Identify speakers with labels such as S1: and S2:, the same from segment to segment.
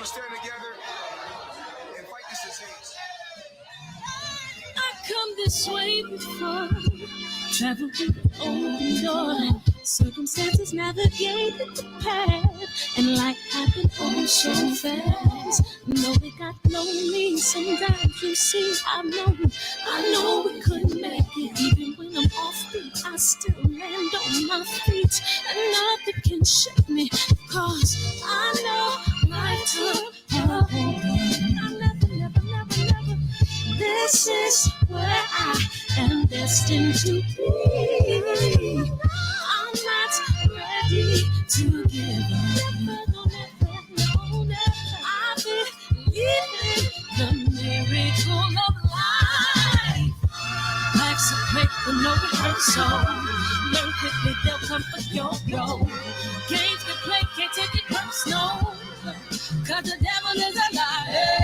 S1: stand together and fight this disease.
S2: I come this way before, travel with open door. Circumstances navigate the path, and life happened all so fast. No, they got lonely. Sometimes you see, I know we couldn't make it. Even when I'm off beat, I still land on my feet, and nothing can shake me, cause I know life took a hold on. I never. This is where I am destined to be. I'm not ready to give up. No, I believe in the miracle of life. Life's a play with no rehearsal. Learn quickly, they'll come for your role. Games can play, can't take it personal. Cause the devil is a liar.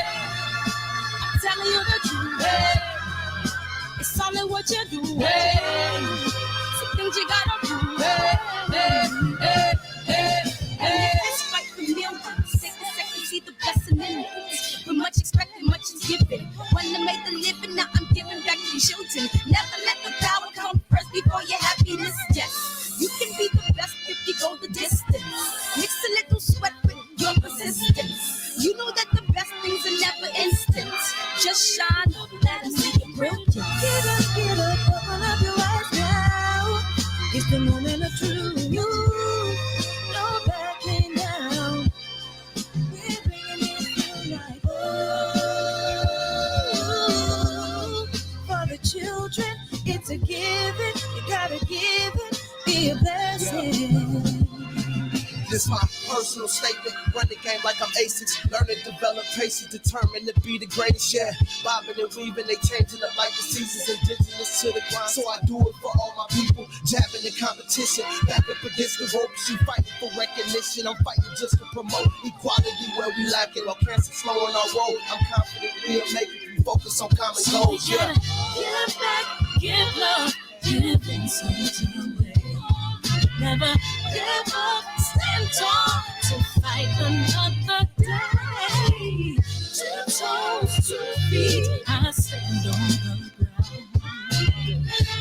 S2: Telling you the truth, hey. It's all in what you do, hey. Some things you gotta do, hey. It's fight for millions. Take a second, see the blessing in it. But much expected, much is given. When I made the living, now I'm giving back to children. Never let the power come first before your happiness. Yes, you can be the best if you go the distance. Mix a little sweat with your persistence. You know that the best things are never instant. Just shine, let them see your brilliance. Get up, open up your eyes now. It's the moment of truth. No backing down. We're bringing it to life. Oh, for the children, it's a given. You gotta give it, be a blessing.
S3: This my personal statement. Run the game like I'm ASICs. Learn and develop patience, determined to be the greatest. Yeah, bobbing and weaving, they changing up like the seasons. Indigenous to the grind, so I do it for all my people. Jabbing the competition, back up against the ropes. You fighting for recognition, I'm fighting just to promote equality where we lack it. While cancer slowing our road, I'm confident we'll make it. We focus on common goals. Yeah.
S2: Give back, give love, give insult away. Never give up, stand tall to fight another day. 2 toes, 2 feet, I stand on the ground.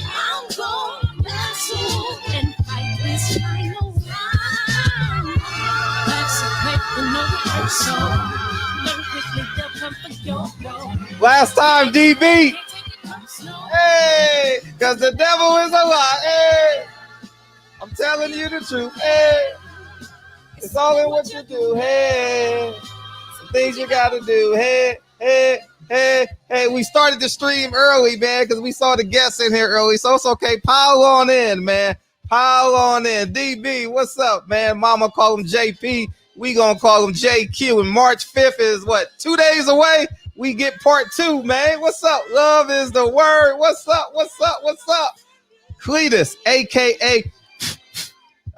S2: I'm going wrestle and fight this final round. Life's a great for no rehearsal. Learn quickly, they'll come for your role.
S4: Last time, DB. Hey, cause the devil is a lie. Hey. I'm telling you the truth, hey. It's all in what you do, hey. Some things you gotta do, hey. We started the stream early, man, because we saw the guests in here early, so it's okay. Pile on in, man. Pile on in. DB, what's up, man? Mama call him JP. We gonna call him JQ. And March 5th is what? 2 days away? We get part 2, man. What's up? Love is the word. What's up? Cletus, a.k.a.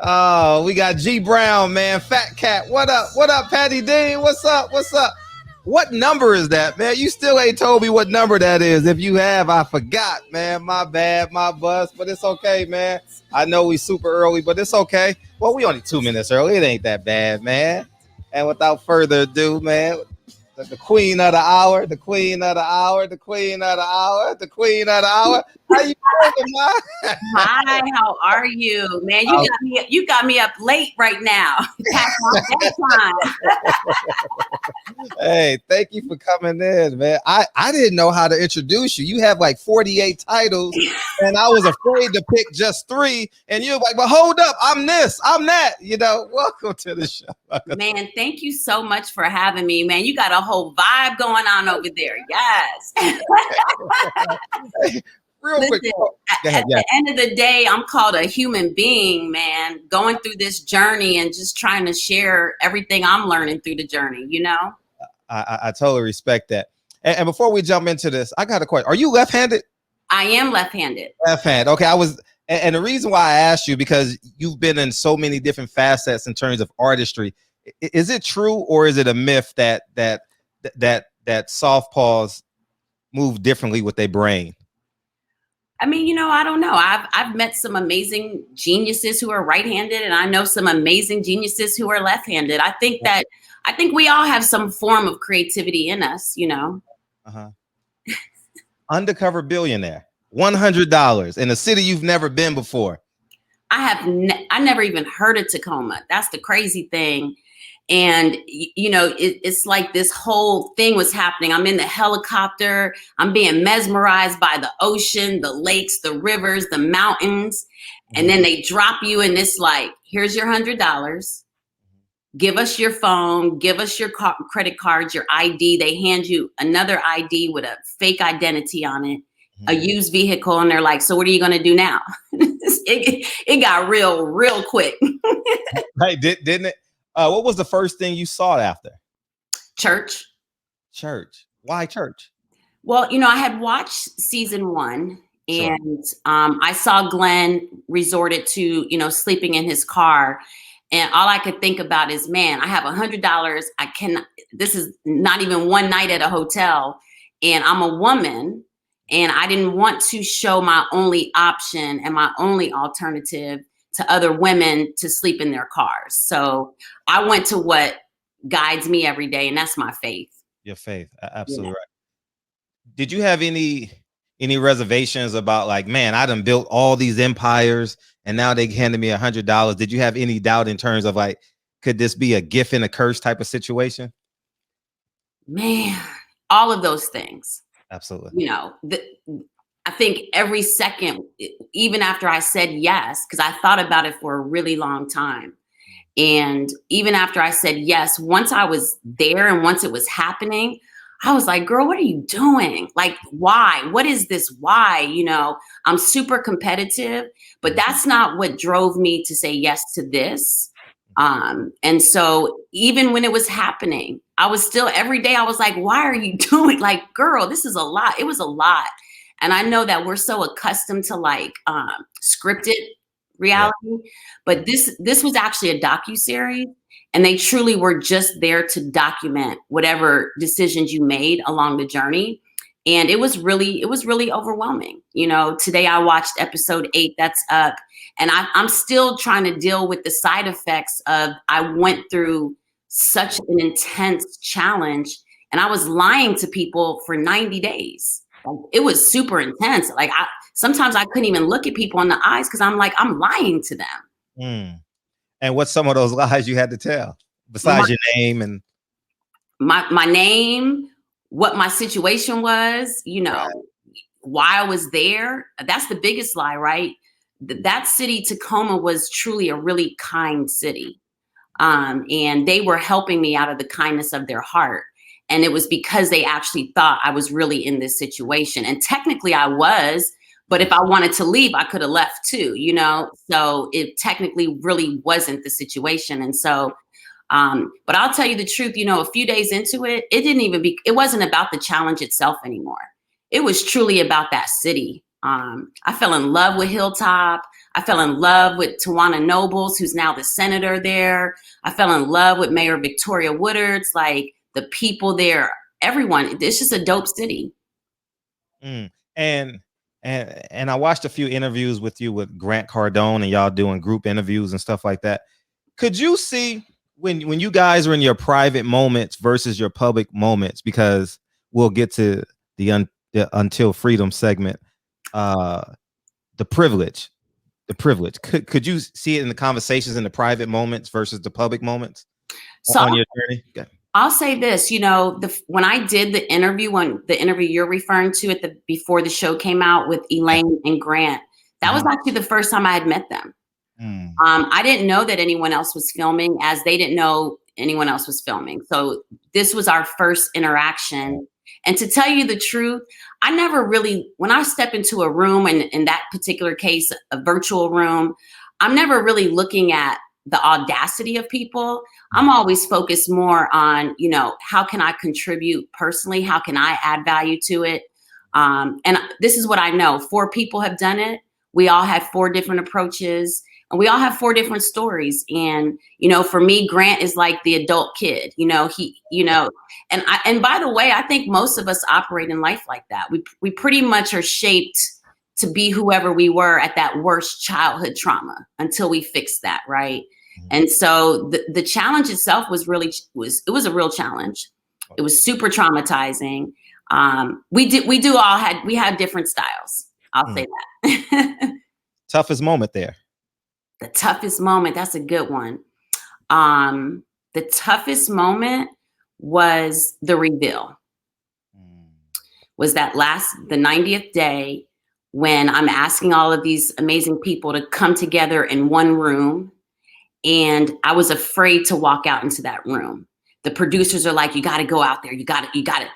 S4: Oh, we got G Brown, man. Fat Cat. What up, Patty Dean? What's up? What number is that, man? You still ain't told me what number that is. If you have, I forgot, man. My bad, my bust, but it's okay, man. I know we super early, but it's okay. Well, we only 2 minutes early. It ain't that bad, man. And without further ado, man, the queen of the hour. How you doing, man?
S5: Hi, how are you, man? You got me up late right now. Past my bedtime.
S4: Hey, thank you for coming in, man. I didn't know how to introduce you. You have like 48 titles, and I was afraid to pick just 3. And you're like, but hold up, I'm this, I'm that. You know, welcome to the show.
S5: Man, thank you so much for having me, man. You got a whole vibe going on over there. Yes.
S4: Real quick.
S5: At the end of the day, I'm called a human being, man, going through this journey and just trying to share everything I'm learning through the journey, you know?
S4: I totally respect that. And before we jump into this, I got a question. Are you left-handed?
S5: I am left-handed.
S4: Left-handed. Okay, and the reason why I asked you, because you've been in so many different facets in terms of artistry. Is it true, or is it a myth that southpaws move differently with their brain?
S5: I mean, I don't know. I've met some amazing geniuses who are right-handed, and I know some amazing geniuses who are left-handed. I think we all have some form of creativity in us,
S4: Uh-huh. Undercover billionaire, $100 in a city you've never been before.
S5: I never even heard of Tacoma. That's the crazy thing. And, it's like this whole thing was happening. I'm in the helicopter. I'm being mesmerized by the ocean, the lakes, the rivers, the mountains. And then they drop you in this, like, here's your $100. Give us your phone. Give us your credit cards, your ID. They hand you another ID with a fake identity on it, a used vehicle. And they're like, so what are you going to do now? It got real quick.
S4: Right, didn't it? What was the first thing you sought after?
S5: Church.
S4: Why church?
S5: Well, I had watched season 1, and I saw Glenn resorted to, sleeping in his car. And all I could think about is, man, I have $100. This is not even one night at a hotel. And I'm a woman, and I didn't want to show my only option and my only alternative to other women to sleep in their cars. So I went to what guides me every day, and that's my faith.
S4: Your faith, absolutely right. Did you have any reservations about, like, man, I done built all these empires and now they handed me $100? Did you have any doubt in terms of, like, could this be a gift and a curse type of situation?
S5: Man, all of those things.
S4: Absolutely.
S5: I think every second, even after I said yes, because I thought about it for a really long time. And even after I said yes, once I was there and once it was happening, I was like, girl, what are you doing? Like, why? What is this? Why? I'm super competitive, but that's not what drove me to say yes to this. And so even when it was happening, I was still, every day I was like, why are you doing? Like, girl, this is a lot. It was a lot. And I know that we're so accustomed to, like, scripted reality, but this was actually a docuseries, and they truly were just there to document whatever decisions you made along the journey. And it was really overwhelming. Today I watched episode 8 that's up, and I'm still trying to deal with the side effects of, I went through such an intense challenge, and I was lying to people for 90 days. It was super intense. Like, sometimes I couldn't even look at people in the eyes because I'm like, I'm lying to them.
S4: And what's some of those lies you had to tell besides your name and
S5: my name, what my situation was, why I was there? That's the biggest lie, right? That city, Tacoma, was truly a really kind city. And they were helping me out of the kindness of their heart. And it was because they actually thought I was really in this situation. And technically I was, but if I wanted to leave, I could have left too, So it technically really wasn't the situation. And so, but I'll tell you the truth, a few days into it, it wasn't about the challenge itself anymore. It was truly about that city. I fell in love with Hilltop. I fell in love with Tawana Nobles, who's now the senator there. I fell in love with Mayor Victoria Woodards, like, the people there, everyone. It's just a dope city.
S4: And I watched a few interviews with you with Grant Cardone, and y'all doing group interviews and stuff like that. Could you see when you guys are in your private moments versus your public moments? Because we'll get to the Until Freedom segment. The privilege. Could you see it in the conversations in the private moments versus the public moments on your journey? Okay.
S5: I'll say this, when I did the interview you're referring to before the show came out with Elaine and Grant, that was actually the first time I had met them. I didn't know that anyone else was filming, as they didn't know anyone else was filming. So this was our first interaction. And to tell you the truth, I never really, when I step into a room, and in that particular case, a virtual room, I'm never really looking at the audacity of people. I'm always focused more on, how can I contribute personally? How can I add value to it? And this is what I know. 4 people have done it. We all had 4 different approaches, and we all have 4 different stories. And, for me, Grant is like the adult kid, and by the way, I think most of us operate in life like that. We pretty much are shaped to be whoever we were at that worst childhood trauma until we fixed that, right? And so the challenge itself was a real challenge. It was super traumatizing. We had different styles. I'll say that.
S4: Toughest moment there.
S5: The toughest moment, that's a good one. The toughest moment was the reveal. Was that the 90th day when I'm asking all of these amazing people to come together in one room. And I was afraid to walk out into that room. The producers are like, you got to go out there. You got it.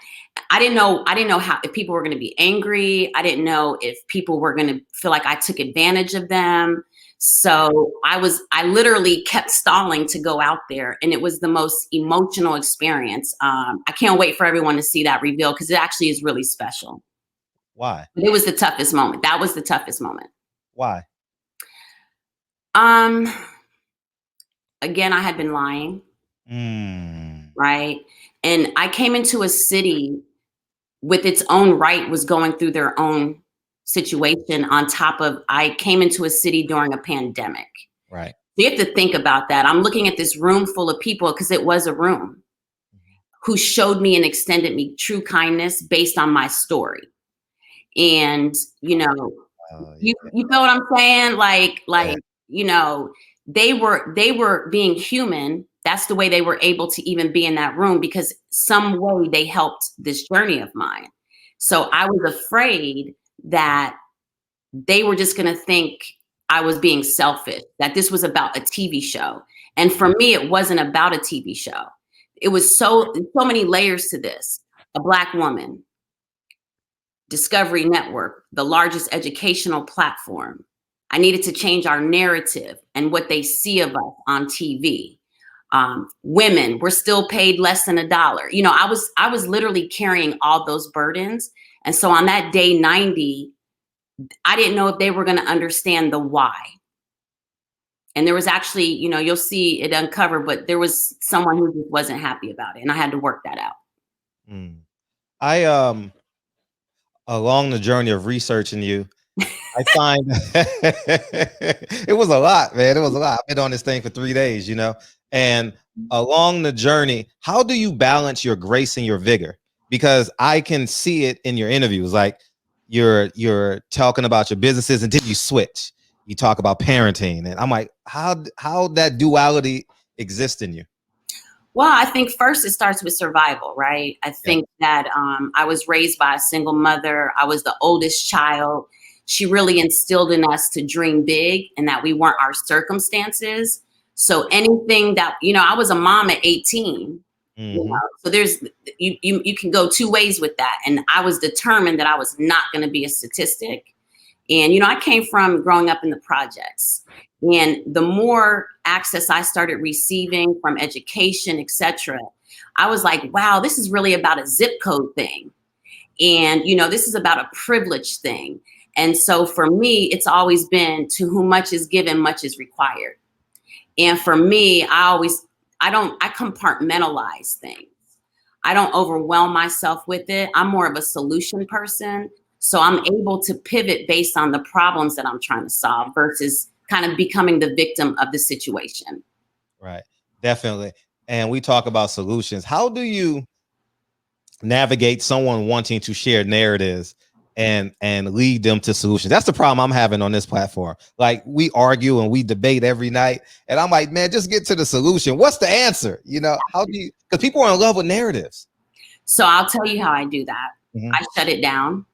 S5: I didn't know if people were going to be angry. I didn't know if people were going to feel like I took advantage of them. So I literally kept stalling to go out there. And it was the most emotional experience. I can't wait for everyone to see that reveal because it actually is really special.
S4: Why?
S5: But it was the toughest moment. That was the toughest moment.
S4: Why?
S5: Again, I had been lying. Right. And I came into a city with its own right was going through their own situation on top of, I came into a city during a pandemic.
S4: Right.
S5: You have to think about that. I'm looking at this room full of people because it was a room who showed me and extended me true kindness based on my story. And, you know, you know what I'm saying? Like, you know, they were being human. That's the way they were able to even be in that room because some way they helped this journey of mine. So I was afraid that they were just going to think I was being selfish, that this was about a TV show. And for me, it wasn't about a TV show. It was so many layers to this. A Black woman, Discovery Network, the largest educational platform. I needed to change our narrative and what they see of us on TV. Women were still paid less than $1. You know, I was literally carrying all those burdens. And so on that day 90, I didn't know if they were going to understand the why. And there was actually, you know, you'll see it uncovered, but there was someone who just wasn't happy about it. And I had to work that out.
S4: Along the journey of researching you, I find it was a lot, man. It was a lot. I've been on this thing for 3 days, you know, and along the journey, how do you balance your grace and your vigor? Because I can see it in your interviews. Like you're talking about your businesses and then you switch. You talk about parenting. And I'm like, how that duality exists in you?
S5: Well, I think first it starts with survival, right? I think that I was raised by a single mother. I was the oldest child. She really instilled in us to dream big and that we weren't our circumstances. So anything that, you know, I was a mom at 18. You know, so there's you can go two ways with that. And I was determined that I was not going to be a statistic. And, you know, I came from growing up in the projects. And the more access I started receiving from education, etc., I was like, wow, this is really about a zip code thing. And, you know, this is about a privilege thing. And so for me, it's always been to whom much is given, much is required. And for me, I compartmentalize things. I don't overwhelm myself with it. I'm more of a solution person. So I'm able to pivot based on the problems that I'm trying to solve versus kind of becoming the victim of the situation.
S4: Right. Definitely. And we talk about solutions. How do you navigate someone wanting to share narratives and lead them to solutions? That's the problem I'm having on this platform. Like we argue and we debate every night. And I'm like, man, just get to the solution. What's the answer? You know, how do you, because people are in love with narratives.
S5: So I'll tell you how I do that. I shut it down.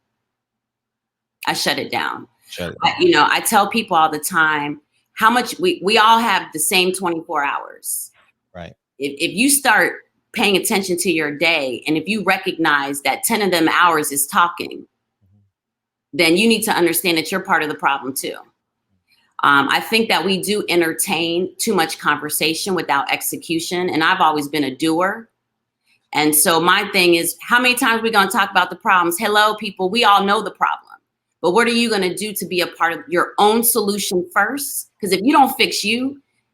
S5: You know, I tell people all the time how much we all have the same 24 hours.
S4: Right.
S5: If you start paying attention to your day and if you recognize that 10 of them hours is talking, then you need to understand that you're part of the problem too. I think that we do entertain too much conversation without execution. And I've always been a doer. And so my thing is, how many times are we going to talk about the problems? Hello, people, we all know the problem. But what are you going to do to be a part of your own solution first? Because if you don't fix you're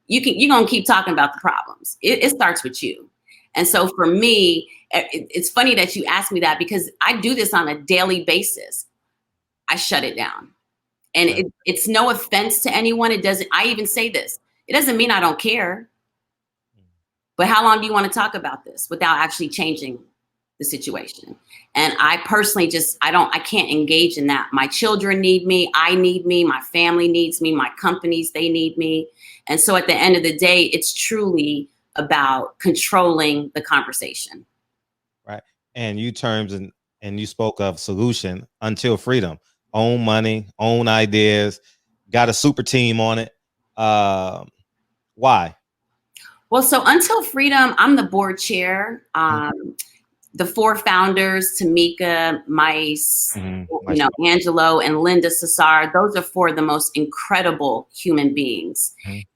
S5: going to keep talking about the problems. It starts with you. And so for me, it's funny that you asked me that because I do this on a daily basis. I shut it down. And it's no offense to anyone. It doesn't, I even say this, it doesn't mean I don't care. But how long do you want to talk about this without actually changing the situation? And I personally I can't engage in that. My children need me. I need me. My family needs me. My companies, they need me. And so at the end of the day, it's truly about controlling the conversation.
S4: Right. And you spoke of solution, Until Freedom. Own money, own ideas, got a super team on it. Why?
S5: Well, so Until Freedom, I'm the board chair. The 4 founders, Tamika, Mice, Angelo, and Linda Cesar, those are 4 of the most incredible human beings.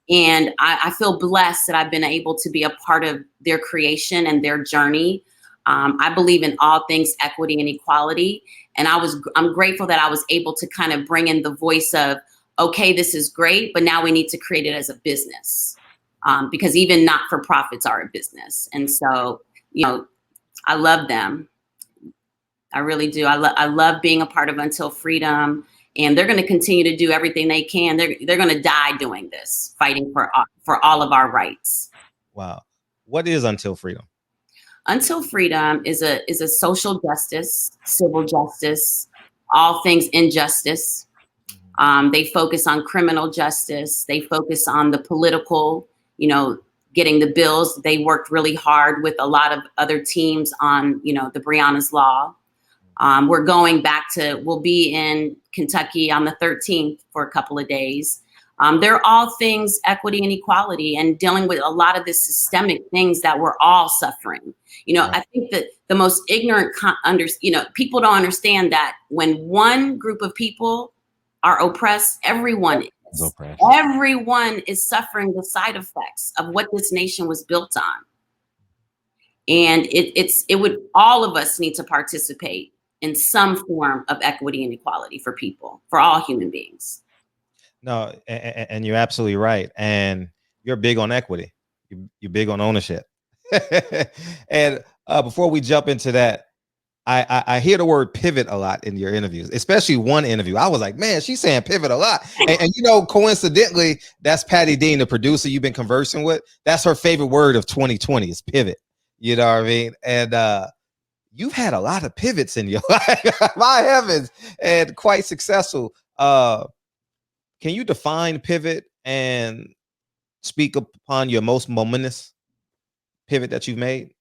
S5: And I feel blessed that I've been able to be a part of their creation and their journey. I believe in all things equity and equality. And I'm grateful that I was able to kind of bring in the voice of, okay, this is great, but now we need to create it as a business. Because even not-for-profits are a business. And so, I love them. I really do. I love being a part of Until Freedom, and they're going to continue to do everything they can. They're going to die doing this, fighting for all of our rights.
S4: Wow. What is Until Freedom?
S5: Until Freedom is a social justice, civil justice, all things injustice. They focus on criminal justice. They focus on the political, getting the bills. They worked really hard with a lot of other teams on, the Breonna's Law. We're going back we'll be in Kentucky on the 13th for a couple of days. They're all things equity and equality and dealing with a lot of the systemic things that we're all suffering. I think that the most ignorant, people don't understand that when one group of people are oppressed, everyone is. Everyone is suffering the side effects of what this nation was built on. And all of us need to participate in some form of equity and equality for people, for all human beings.
S4: No, and you're absolutely right. And you're big on equity. You're big on ownership. And before we jump into that, I hear the word pivot a lot in your interviews, especially one interview. I was like, man, she's saying pivot a lot. And coincidentally, that's Patty Dean, the producer you've been conversing with. That's her favorite word of 2020 is pivot. You know what I mean? And you've had a lot of pivots in your life, my heavens, and quite successful. Can you define pivot and speak upon your most momentous pivot that you've made?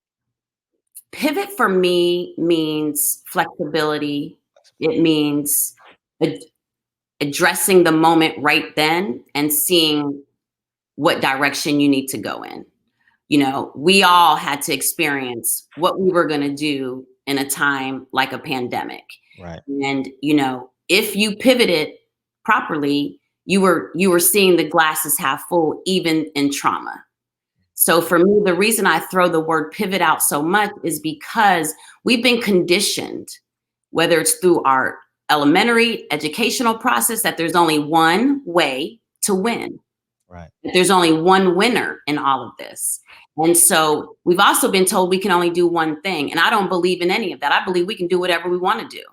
S5: Pivot for me means flexibility. It means addressing the moment right then and seeing what direction you need to go in. We all had to experience what we were going to do in a time like a pandemic.
S4: Right.
S5: And, if you pivoted properly, you were seeing the glasses half full, even in trauma. So for me, the reason I throw the word pivot out so much is because we've been conditioned, whether it's through our elementary educational process, that there's only one way to win.
S4: Right.
S5: That there's only one winner in all of this. And so we've also been told we can only do one thing. And I don't believe in any of that. I believe we can do whatever we want to do.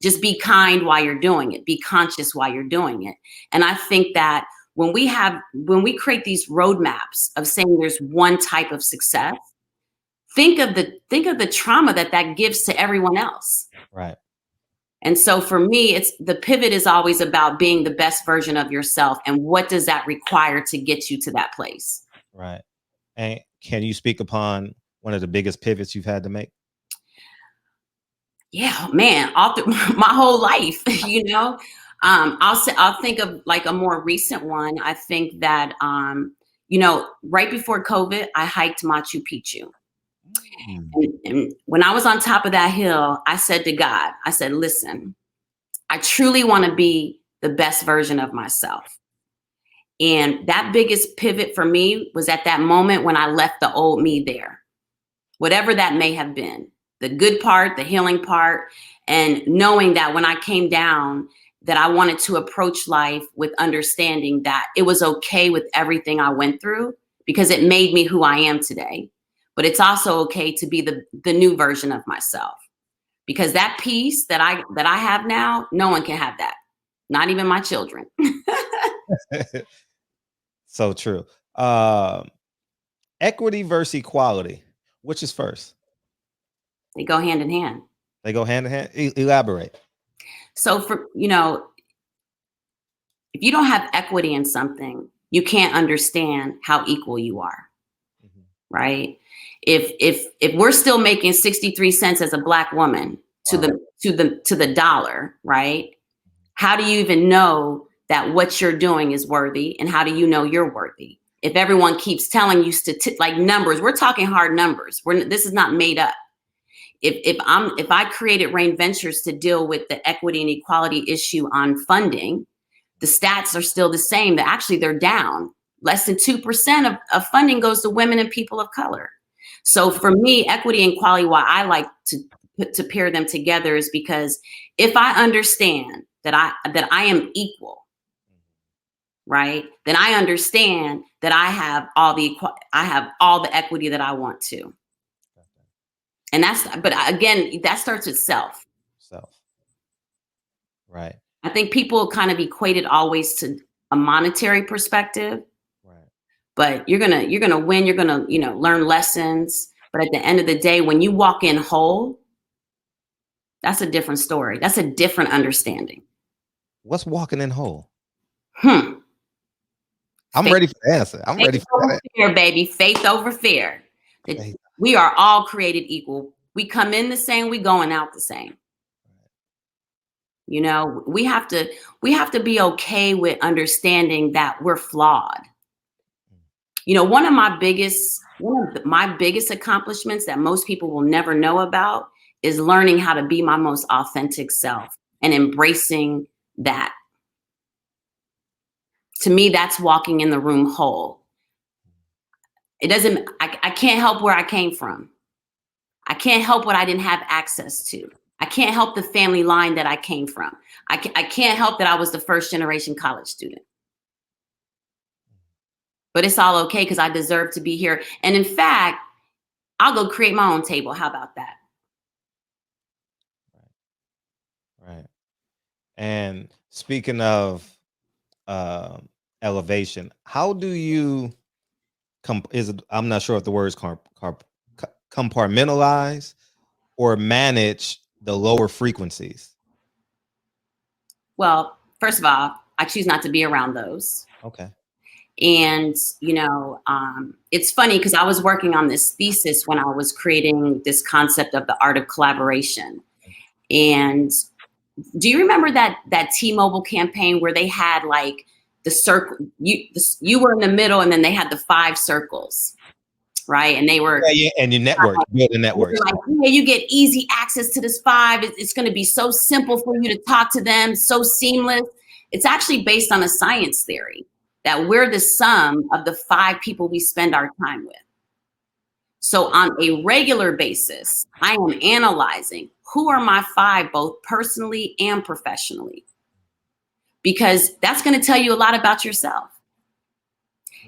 S5: Just be kind while you're doing it. Be conscious while you're doing it. And I think that when we create these roadmaps of saying there's one type of success, think of the trauma that gives to everyone else.
S4: Right.
S5: And so for me, the pivot is always about being the best version of yourself. And what does that require to get you to that place?
S4: Right. And can you speak upon one of the biggest pivots you've had to make?
S5: Yeah, man, all through my whole life, I'll think of like a more recent one. I think that, right before COVID, I hiked Machu Picchu. And when I was on top of that hill, I said to God, I said, listen, I truly want to be the best version of myself. And that biggest pivot for me was at that moment when I left the old me there, whatever that may have been, the good part, the healing part, and knowing that when I came down, that I wanted to approach life with understanding that it was okay with everything I went through because it made me who I am today. But it's also okay to be the new version of myself, because that peace that I have now, no one can have that. Not even my children.
S4: So true. Equity versus equality. Which is first?
S5: They go hand in hand.
S4: They go hand in hand. Elaborate.
S5: So for, if you don't have equity in something, you can't understand how equal you are. Mm-hmm. Right? If we're still making 63 cents as a Black woman to the dollar, right? How do you even know that what you're doing is worthy, and how do you know you're worthy? If everyone keeps telling you like numbers, we're talking hard numbers. This is not made up. If I created Rain Ventures to deal with the equity and equality issue on funding, the stats are still the same. Actually, they're down. Less than 2% of funding goes to women and people of color. So for me, equity and equality, why I like to pair them together is because if I understand that I am equal, right, then I understand that I have all the equity that I want to. And but again, that starts with self.
S4: Right.
S5: I think people kind of equate it always to a monetary perspective. Right. But you're gonna win. You're gonna learn lessons. But at the end of the day, when you walk in whole, that's a different story. That's a different understanding.
S4: What's walking in whole?
S5: I'm
S4: ready for the answer. I'm ready for that.
S5: Fear, baby. Faith over fear. We are all created equal. We come in the same. We going out the same. We have to be okay with understanding that we're flawed. One of my biggest accomplishments that most people will never know about is learning how to be my most authentic self and embracing that. To me, that's walking in the room whole. I can't help where I came from. I can't help what I didn't have access to. I can't help the family line that I came from. I can't help that I was the first generation college student. But it's all okay because I deserve to be here. And in fact, I'll go create my own table. How about that?
S4: Right. And speaking of elevation, how do you I'm not sure if the word is compartmentalize or manage the lower frequencies?
S5: Well, first of all, I choose not to be around those.
S4: Okay.
S5: And, it's funny because I was working on this thesis when I was creating this concept of the art of collaboration. And do you remember that T-Mobile campaign where they had like the circle, you were in the middle and then they had the 5 circles, right? And they were
S4: and your network, building networks.
S5: Like, yeah, you get easy access to this 5. It's going to be so simple for you to talk to them, so seamless. It's actually based on a science theory that we're the sum of the 5 people we spend our time with. So on a regular basis, I am analyzing who are my 5, both personally and professionally, because that's going to tell you a lot about yourself.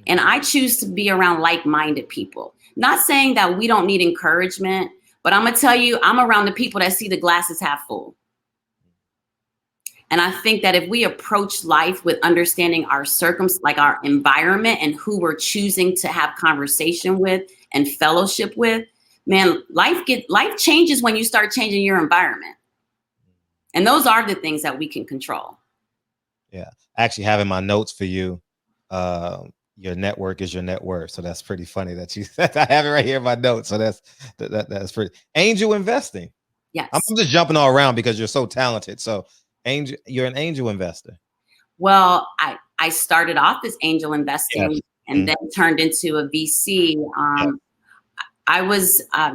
S5: And I choose to be around like-minded people. Not saying that we don't need encouragement, but I'm going to tell you, I'm around the people that see the glasses half full. And I think that if we approach life with understanding our like our environment and who we're choosing to have conversation with and fellowship with, man, life changes when you start changing your environment. And those are the things that we can control.
S4: Yeah. Actually having my notes for you, your network is your net worth. So that's pretty funny that you said. I have it right here in my notes. So that's pretty. Angel investing.
S5: Yes.
S4: I'm just jumping all around because you're so talented. So you're an angel investor.
S5: Well, I started off as angel investing and then turned into a VC. I was I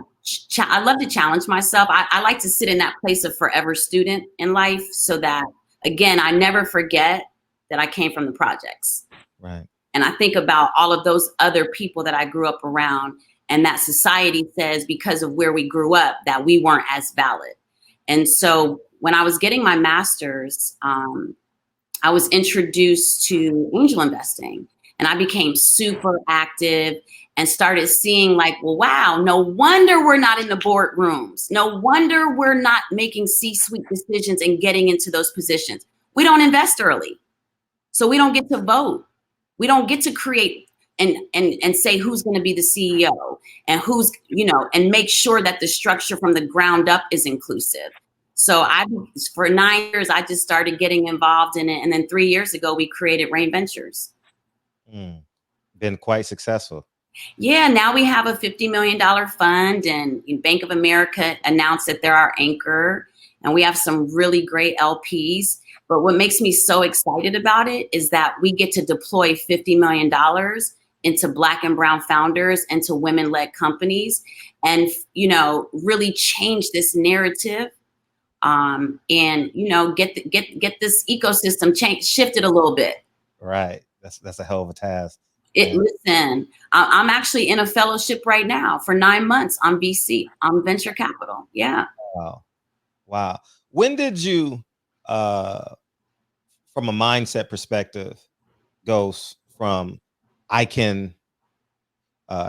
S5: love to challenge myself. I like to sit in that place of forever student in life so that, again, I never forget that I came from the projects.
S4: Right.
S5: And I think about all of those other people that I grew up around, and that society says because of where we grew up that we weren't as valid. And so when I was getting my master's, I was introduced to angel investing, and I became super active and started seeing like, well, wow, no wonder we're not in the boardrooms. No wonder we're not making C-suite decisions and getting into those positions. We don't invest early. So we don't get to vote. We don't get to create and say who's going to be the CEO and who's, and make sure that the structure from the ground up is inclusive. So for 9 years, I just started getting involved in it. And then 3 years ago, we created Rain Ventures.
S4: Been quite successful.
S5: Yeah, now we have a $50 million fund, and Bank of America announced that they're our anchor, and we have some really great LPs. But what makes me so excited about it is that we get to deploy $50 million into Black and brown founders, into women-led companies, and, really change this narrative, and, get this ecosystem shifted a little bit.
S4: Right. That's a hell of a task.
S5: Listen, I'm actually in a fellowship right now for 9 months on VC, on venture capital. Yeah.
S4: Wow. When did you, from a mindset perspective, goes from I can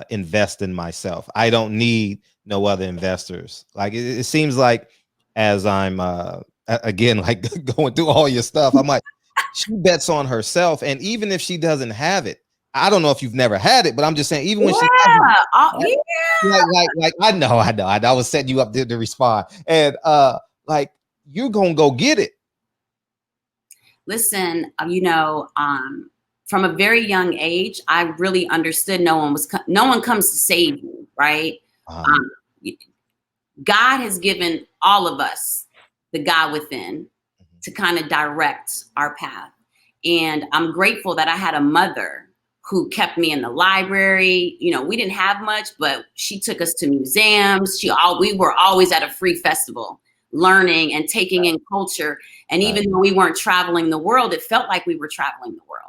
S4: invest in myself, I don't need no other investors? Like it seems like as I'm again, like going through all your stuff, I'm like, she bets on herself, and even if she doesn't have it, I don't know if you've never had it, but I'm just saying, even when she like I know, I was setting you up to respond, and like you're gonna go get it.
S5: Listen, from a very young age, I really understood no one comes to save you, right? God has given all of us the God within to kind of direct our path. And I'm grateful that I had a mother who kept me in the library. We didn't have much, but she took us to museums. We were always at a free festival, learning and taking in culture. And even though we weren't traveling the world, it felt like we were traveling the world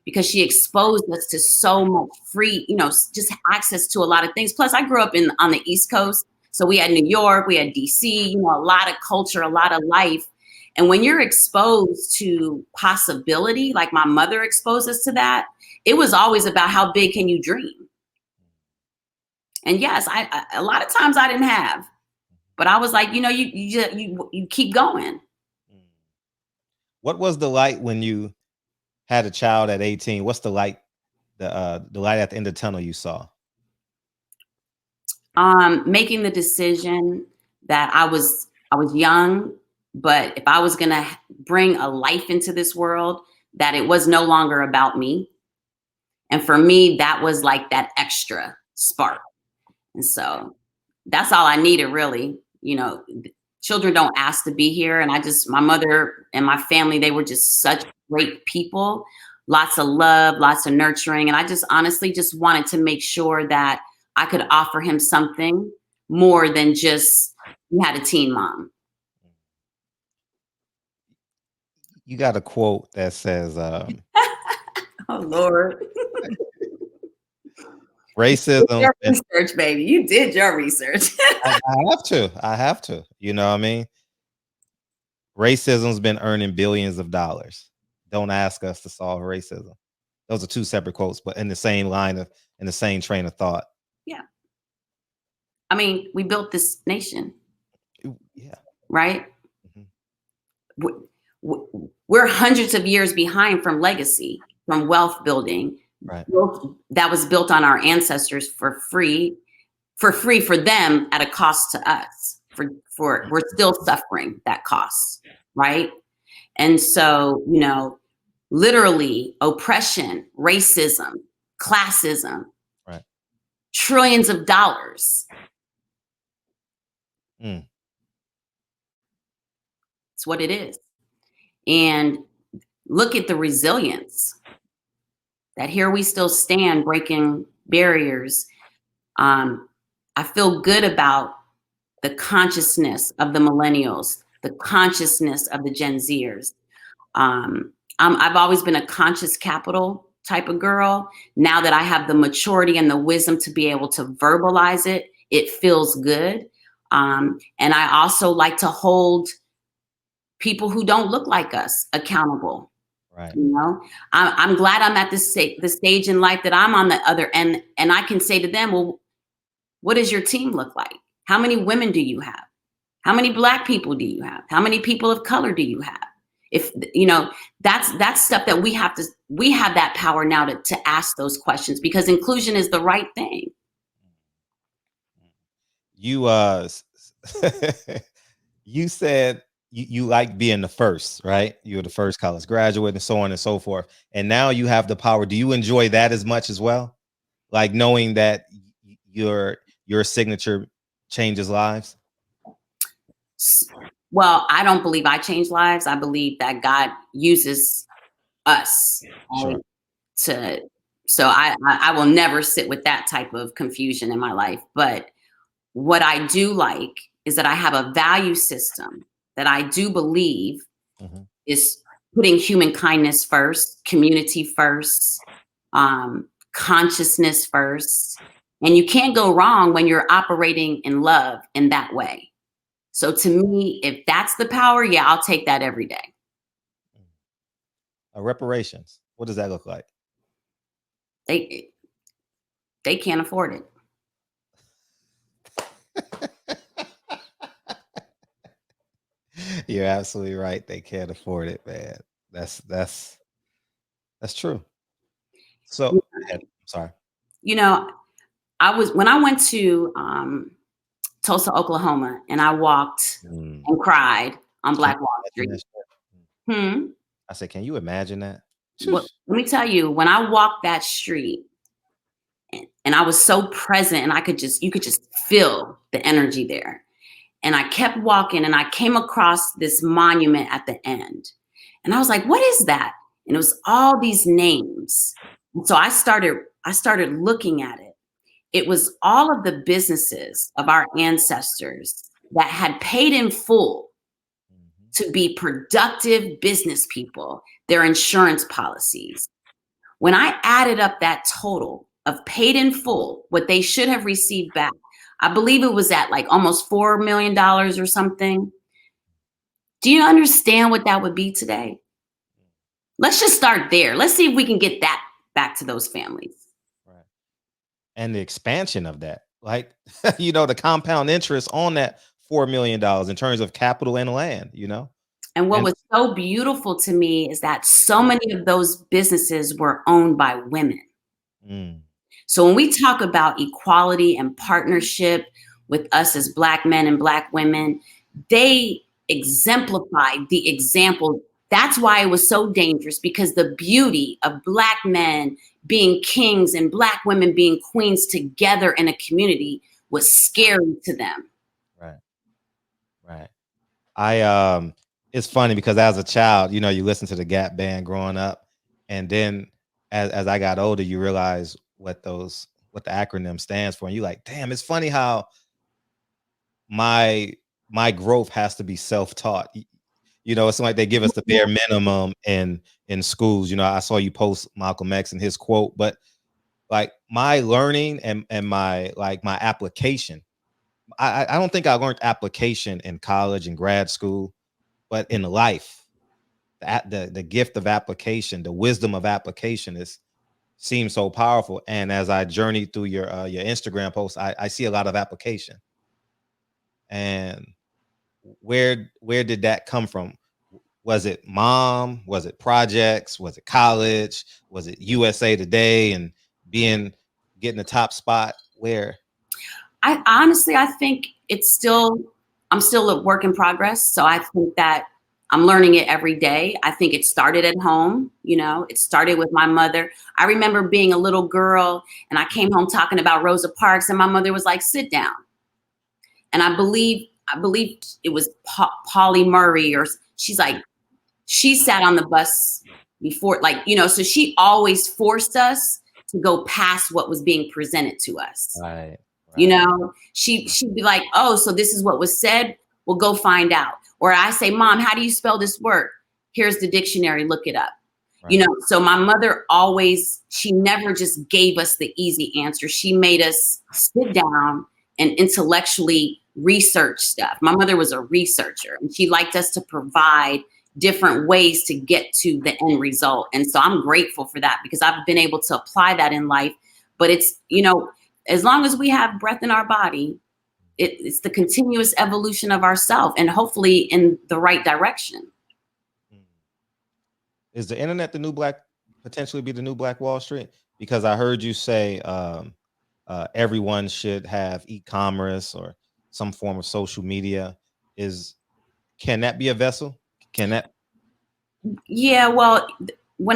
S5: because she exposed us to so much free, just access to a lot of things. Plus, I grew up on the East Coast. So we had New York, we had DC, a lot of culture, a lot of life. And when you're exposed to possibility, like my mother exposed us to that, it was always about how big can you dream? And yes, I a lot of times I didn't have, but I was like, you keep going.
S4: What was the light when you had a child at 18? What's the light, the light at the end of the tunnel you saw?
S5: Making the decision that I was young, but if I was going to bring a life into this world, that it was no longer about me. And for me, that was like that extra spark. And so that's all I needed, really. Children don't ask to be here. And my mother and my family, they were just such great people, lots of love, lots of nurturing. And I just honestly just wanted to make sure that I could offer him something more than just, we had a teen mom.
S4: You got a quote that says,
S5: oh, Lord.
S4: Racism.
S5: Your research, baby. You did your research.
S4: I have to. You know what I mean? Racism's been earning billions of dollars. Don't ask us to solve racism. Those are two separate quotes, but in the same in the same train of thought.
S5: Yeah. I mean, we built this nation.
S4: Yeah.
S5: Right? We're hundreds of years behind from legacy, from wealth building.
S4: Right.
S5: That was built on our ancestors for free for them at a cost to us. We're still suffering that cost, right? And so, literally oppression, racism, classism,
S4: right,
S5: trillions of dollars. It's what it is. And look at the resilience that here we still stand breaking barriers. I feel good about the consciousness of the millennials, the consciousness of the Gen Zers. I've always been a conscious capital type of girl. Now that I have the maturity and the wisdom to be able to verbalize it, it feels good. And I also like to hold people who don't look like us accountable.
S4: Right.
S5: I'm glad I'm at the stage in life that I'm on the other end, and I can say to them, well, what does your team look like? How many women do you have? How many Black people do you have? How many people of color do you have? If, you know, that's stuff that we have that power now to ask those questions, because inclusion is the right thing.
S4: You you said you like being the first, right? You're the first college graduate and so on and so forth. And now you have the power. Do you enjoy that as much as well? Like knowing that your signature changes lives?
S5: Well, I don't believe I change lives. I believe that God uses us,
S4: Sure.
S5: so I will never sit with that type of confusion in my life. But what I do like is that I have a value system that I do believe is putting human kindness first, community first, consciousness first. And you can't go wrong when you're operating in love in that way. So to me, if that's the power, yeah, I'll take that every day.
S4: Reparations. What does that look like?
S5: They can't afford it.
S4: You're absolutely right. They can't afford it, man. That's true. So, I'm sorry.
S5: You know, when I went to Tulsa, Oklahoma, and I walked and cried on Black Wall Street.
S4: I said, can you imagine that?
S5: Well, let me tell you, when I walked that street, and I was so present, and you could just feel the energy there. And I kept walking, and I came across this monument at the end. And I was like, what is that? And it was all these names. And so I started looking at it. It was all of the businesses of our ancestors that had paid in full to be productive business people, their insurance policies. When I added up that total of paid in full, what they should have received back, I believe it was at like almost $4 million or something. Do you understand what that would be today? Let's just start there. Let's see if we can get that back to those families.
S4: Right. And the expansion of that, like, you know, the compound interest on that $4 million in terms of capital and land, you know?
S5: And what was so beautiful to me is that so many of those businesses were owned by women. So when we talk about equality and partnership with us as Black men and Black women, they exemplified the example. That's why it was so dangerous, because the beauty of Black men being kings and Black women being queens together in a community was scary to them.
S4: Right. It's funny because as a child, you know, you listen to the Gap Band growing up, and then as I got older, you realize what the acronym stands for, and you're like, damn, it's funny how my growth has to be self-taught. You know, it's like they give us the bare minimum in schools. You know, I saw you post Malcolm X and his quote, but like my learning and my application, I don't think I learned application in college and grad school, but in life, the gift of application, the wisdom of application seems so powerful. And as I journey through your Instagram posts, I see a lot of application. And where did that come from? Was it mom? Was it projects? Was it college? Was it USA Today and getting the top spot? Where?
S5: I honestly think I'm still a work in progress. So I think that I'm learning it every day. I think it started at home. You know, it started with my mother. I remember being a little girl and I came home talking about Rosa Parks, and my mother was like, sit down. And I believe it was Polly Murray, or she's like, she sat on the bus before, like, you know, so she always forced us to go past what was being presented to us.
S4: Right.
S5: You know, she'd be like, oh, so this is what was said. Well, go find out. Or I say, Mom, how do you spell this word? Here's the dictionary, look it up. Right. You know, so my mother she never just gave us the easy answer. She made us sit down and intellectually research stuff. My mother was a researcher, and she liked us to provide different ways to get to the end result. And so I'm grateful for that, because I've been able to apply that in life. But it's, you know, as long as we have breath in our body, it's the continuous evolution of ourselves, and hopefully in the right direction.
S4: Is the internet the new potentially be the new Black Wall Street? Because I heard you say everyone should have e-commerce or some form of social media. Can that be a vessel? Can that?
S5: Yeah, well, the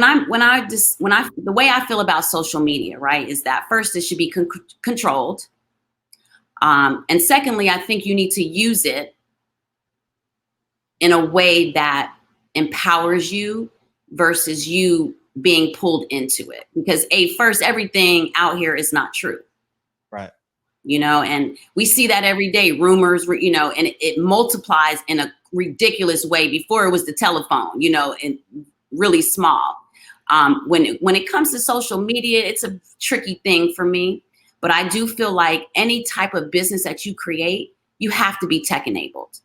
S5: way I feel about social media, right, is that first it should be controlled, and secondly, I think you need to use it in a way that empowers you versus you being pulled into it. Because first, everything out here is not true.
S4: Right.
S5: And we see that every day, rumors, and it multiplies in a ridiculous way. Before it was the telephone, and really small. When it comes to social media, it's a tricky thing for me, but I do feel like any type of business that you create, you have to be tech enabled.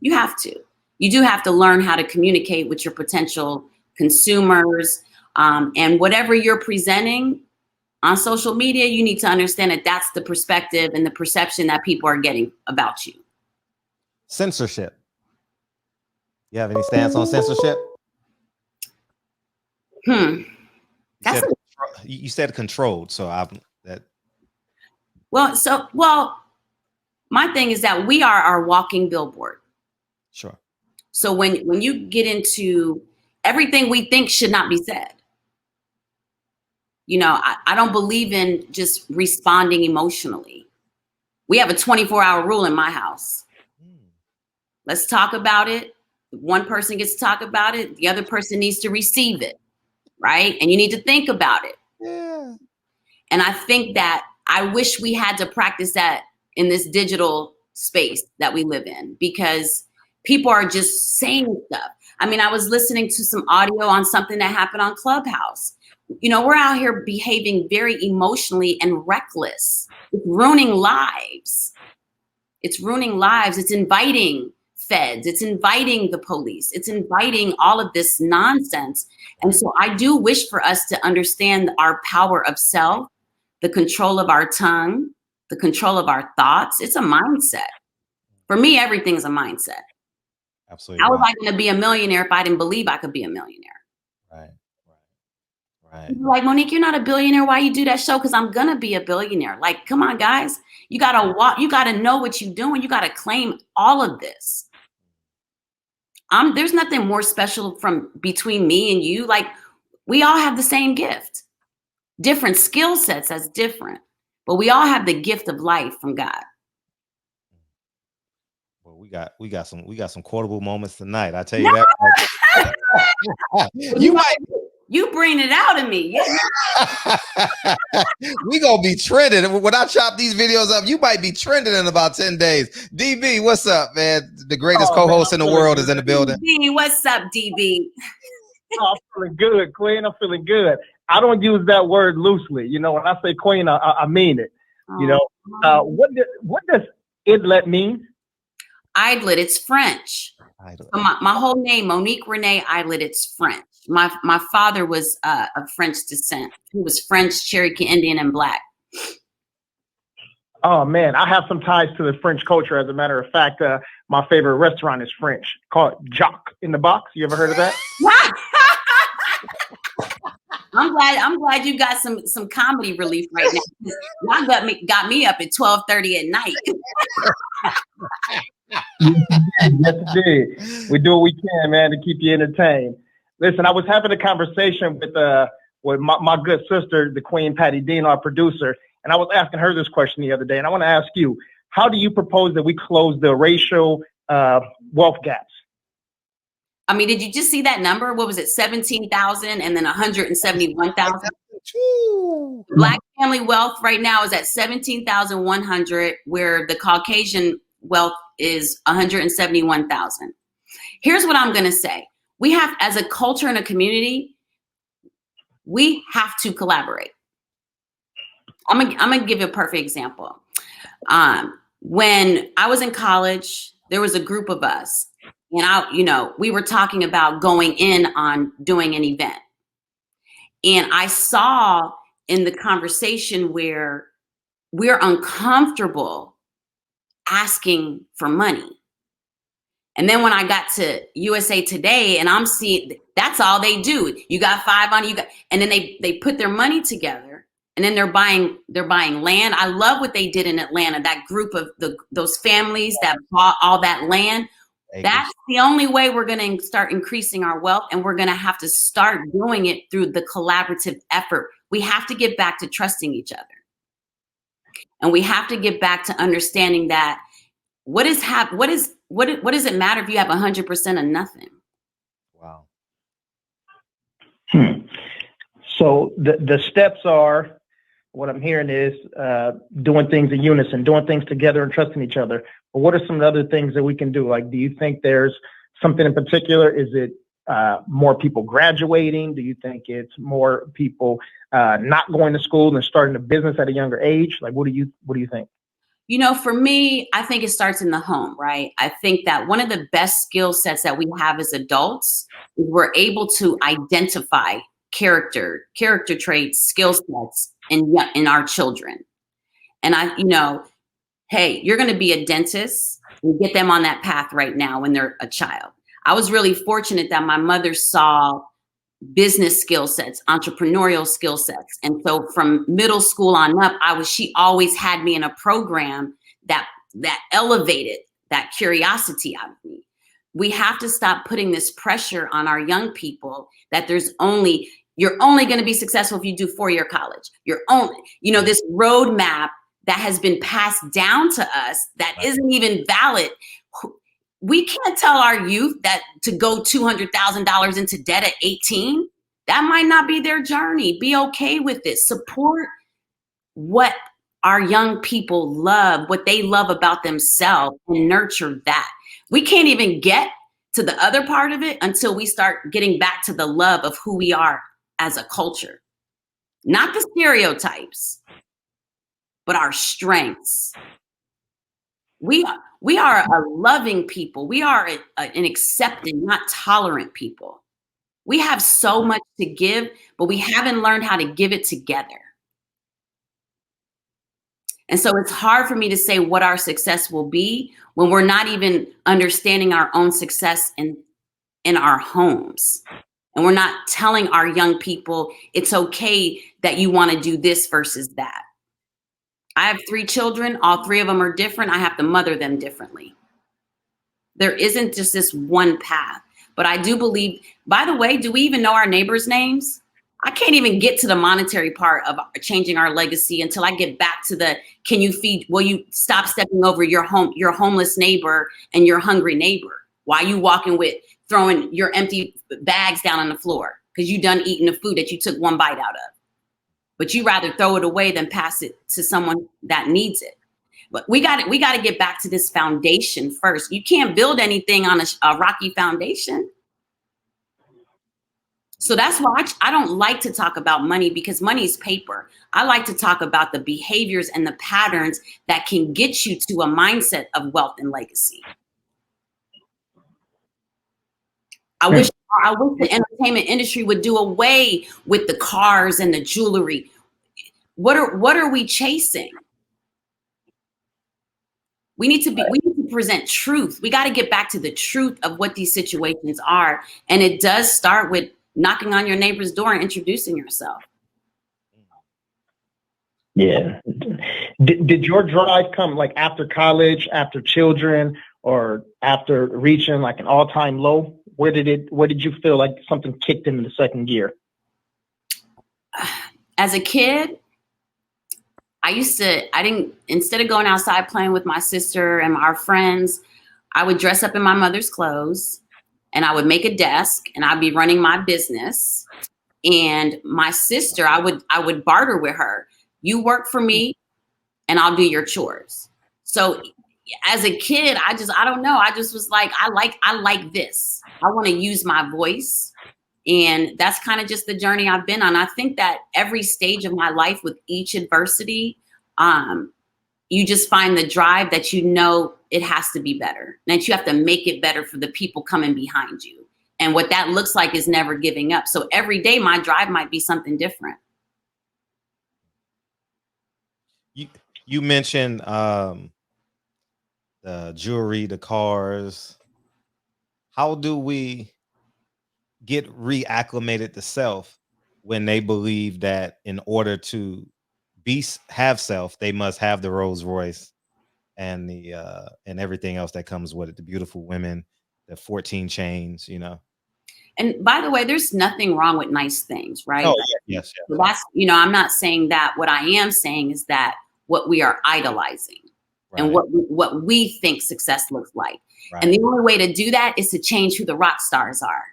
S5: You have to. You do have to learn how to communicate with your potential consumers, and whatever you're presenting on social media, you need to understand that that's the perspective and the perception that people are getting about you.
S4: Censorship. You have any stance on censorship? You said controlled, so
S5: Well, my thing is that we are our walking billboard.
S4: Sure.
S5: So when you get into everything we think should not be said, I don't believe in just responding emotionally. We have a 24-hour rule in my house. Let's talk about it. One person gets to talk about it. The other person needs to receive it, right? And you need to think about it.
S4: Yeah.
S5: And I think that I wish we had to practice that in this digital space that we live in, because people are just saying stuff. I mean, I was listening to some audio on something that happened on Clubhouse. We're out here behaving very emotionally and reckless. It's ruining lives. It's inviting feds. It's inviting the police. It's inviting all of this nonsense. And so I do wish for us to understand our power of self, the control of our tongue, the control of our thoughts. It's a mindset. For me, everything's a mindset.
S4: Absolutely.
S5: How was I going to be a millionaire if I didn't believe I could be a millionaire?
S4: Right.
S5: Like, Monique, you're not a billionaire. Why you do that show? Because I'm going to be a billionaire. Like, come on, guys. You got to walk. You got to know what you're doing. You got to claim all of this. There's nothing more special between me and you. Like, we all have the same gift. Different skill sets, that's different. But we all have the gift of life from God.
S4: Well, we got some quotable moments tonight. I tell you that.
S5: You bring it out of me.
S4: We gonna be trending. When I chop these videos up, you might be trending in about 10 days. DB, what's up, man? The greatest co-host in the world is in the building.
S5: DB, what's up, DB?
S6: I'm feeling good, Queen. I'm feeling good. I don't use that word loosely. When I say Queen, I mean it. What does Idlett mean?
S5: Idlett, it's French. So my whole name, Monique Renee Idlett, it's French. My father was of French descent. He was French, Cherokee Indian, and Black.
S6: Oh, man, I have some ties to the French culture. As a matter of fact, my favorite restaurant is French, called Jacques in the Box. You ever heard of that?
S5: I'm glad you got some comedy relief right now. Y'all got me up at 12:30 at night.
S6: Yes, indeed. We do what we can, man, to keep you entertained. Listen, I was having a conversation with my good sister, the Queen Patty Dean, our producer, and I was asking her this question the other day, and I want to ask you, how do you propose that we close the racial wealth gaps?
S5: I mean, did you just see that number? What was it, 17,000 and then 171,000? Black family wealth right now is at 17,100, where the Caucasian wealth is 171,000. Here's what I'm going to say. We have, as a culture and a community, we have to collaborate. I'm going to give you a perfect example. When I was in college, there was a group of us, and we were talking about going in on doing an event. And I saw in the conversation where we're uncomfortable asking for money. And then when I got to USA Today and I'm seeing that's all they do. You got 5 on you got, and then they put their money together and then they're buying land. I love what they did in Atlanta, that group of those families that bought all that land. That's the only way we're going to start increasing our wealth, and we're going to have to start doing it through the collaborative effort. We have to get back to trusting each other. And we have to get back to understanding that what does it matter if you have 100% of nothing?
S4: Wow.
S6: So the steps are, what I'm hearing is doing things in unison, doing things together and trusting each other. But what are some of the other things that we can do? Like, do you think there's something in particular? Is it more people graduating? Do you think it's more people not going to school and starting a business at a younger age? Like, what do you think?
S5: You know, for me, I think it starts in the home, right? I think that one of the best skill sets that we have as adults is we're able to identify character traits, skill sets in our children. And hey, you're going to be a dentist. You get them on that path right now when they're a child. I was really fortunate that my mother saw business skill sets, entrepreneurial skill sets. And so from middle school on up, she always had me in a program that elevated that curiosity out of me. We have to stop putting this pressure on our young people that you're only going to be successful if you do 4-year college. You're only, this roadmap that has been passed down to us that isn't even valid. We can't tell our youth that to go $200,000 into debt at 18. That might not be their journey. Be okay with it. Support what our young people love, what they love about themselves, and nurture that. We can't even get to the other part of it until we start getting back to the love of who we are as a culture. Not the stereotypes, but our strengths. We are a loving people. We are an accepting, not tolerant people. We have so much to give, but we haven't learned how to give it together. And so it's hard for me to say what our success will be when we're not even understanding our own success in our homes. And we're not telling our young people it's okay that you want to do this versus that. I have 3 children. All 3 of them are different. I have to mother them differently. There isn't just this one path. But I do believe, by the way, do we even know our neighbors' names? I can't even get to the monetary part of changing our legacy until I get back to will you stop stepping over your homeless neighbor and your hungry neighbor? Why are you walking with throwing your empty bags down on the floor? Because you done eating the food that you took one bite out of. But you rather throw it away than pass it to someone that needs it. But we got to get back to this foundation first. You can't build anything on a rocky foundation. So that's why I don't like to talk about money, because money is paper. I like to talk about the behaviors and the patterns that can get you to a mindset of wealth and legacy. I wish the entertainment industry would do away with the cars and the jewelry. What are we chasing? We need to present truth. We got to get back to the truth of what these situations are. And it does start with knocking on your neighbor's door and introducing yourself.
S6: Yeah. Did your drive come like after college, after children, or after reaching like an all-time low? Where did you feel like something kicked into the second gear?
S5: As a kid, instead of going outside playing with my sister and our friends, I would dress up in my mother's clothes and I would make a desk and I'd be running my business. And my sister, I would barter with her. You work for me and I'll do your chores. So as a kid, I don't know. I just was like, I like this. I want to use my voice. And that's kind of just the journey I've been on. I think that every stage of my life with each adversity, you just find the drive that it has to be better, and that you have to make it better for the people coming behind you. And what that looks like is never giving up. So every day my drive might be something different.
S4: You mentioned the jewelry, the cars. how do we get reacclimated to self when they believe that in order to have self, they must have the Rolls Royce and the and everything else that comes with it, the beautiful women, the 14 chains, you know.
S5: And by the way, there's nothing wrong with nice things, right?
S4: Oh, yes.
S5: So that's, you know, I'm not saying that. What I am saying is that what we are idolizing and what we think success looks like. And the only way to do that is to change who the rock stars are.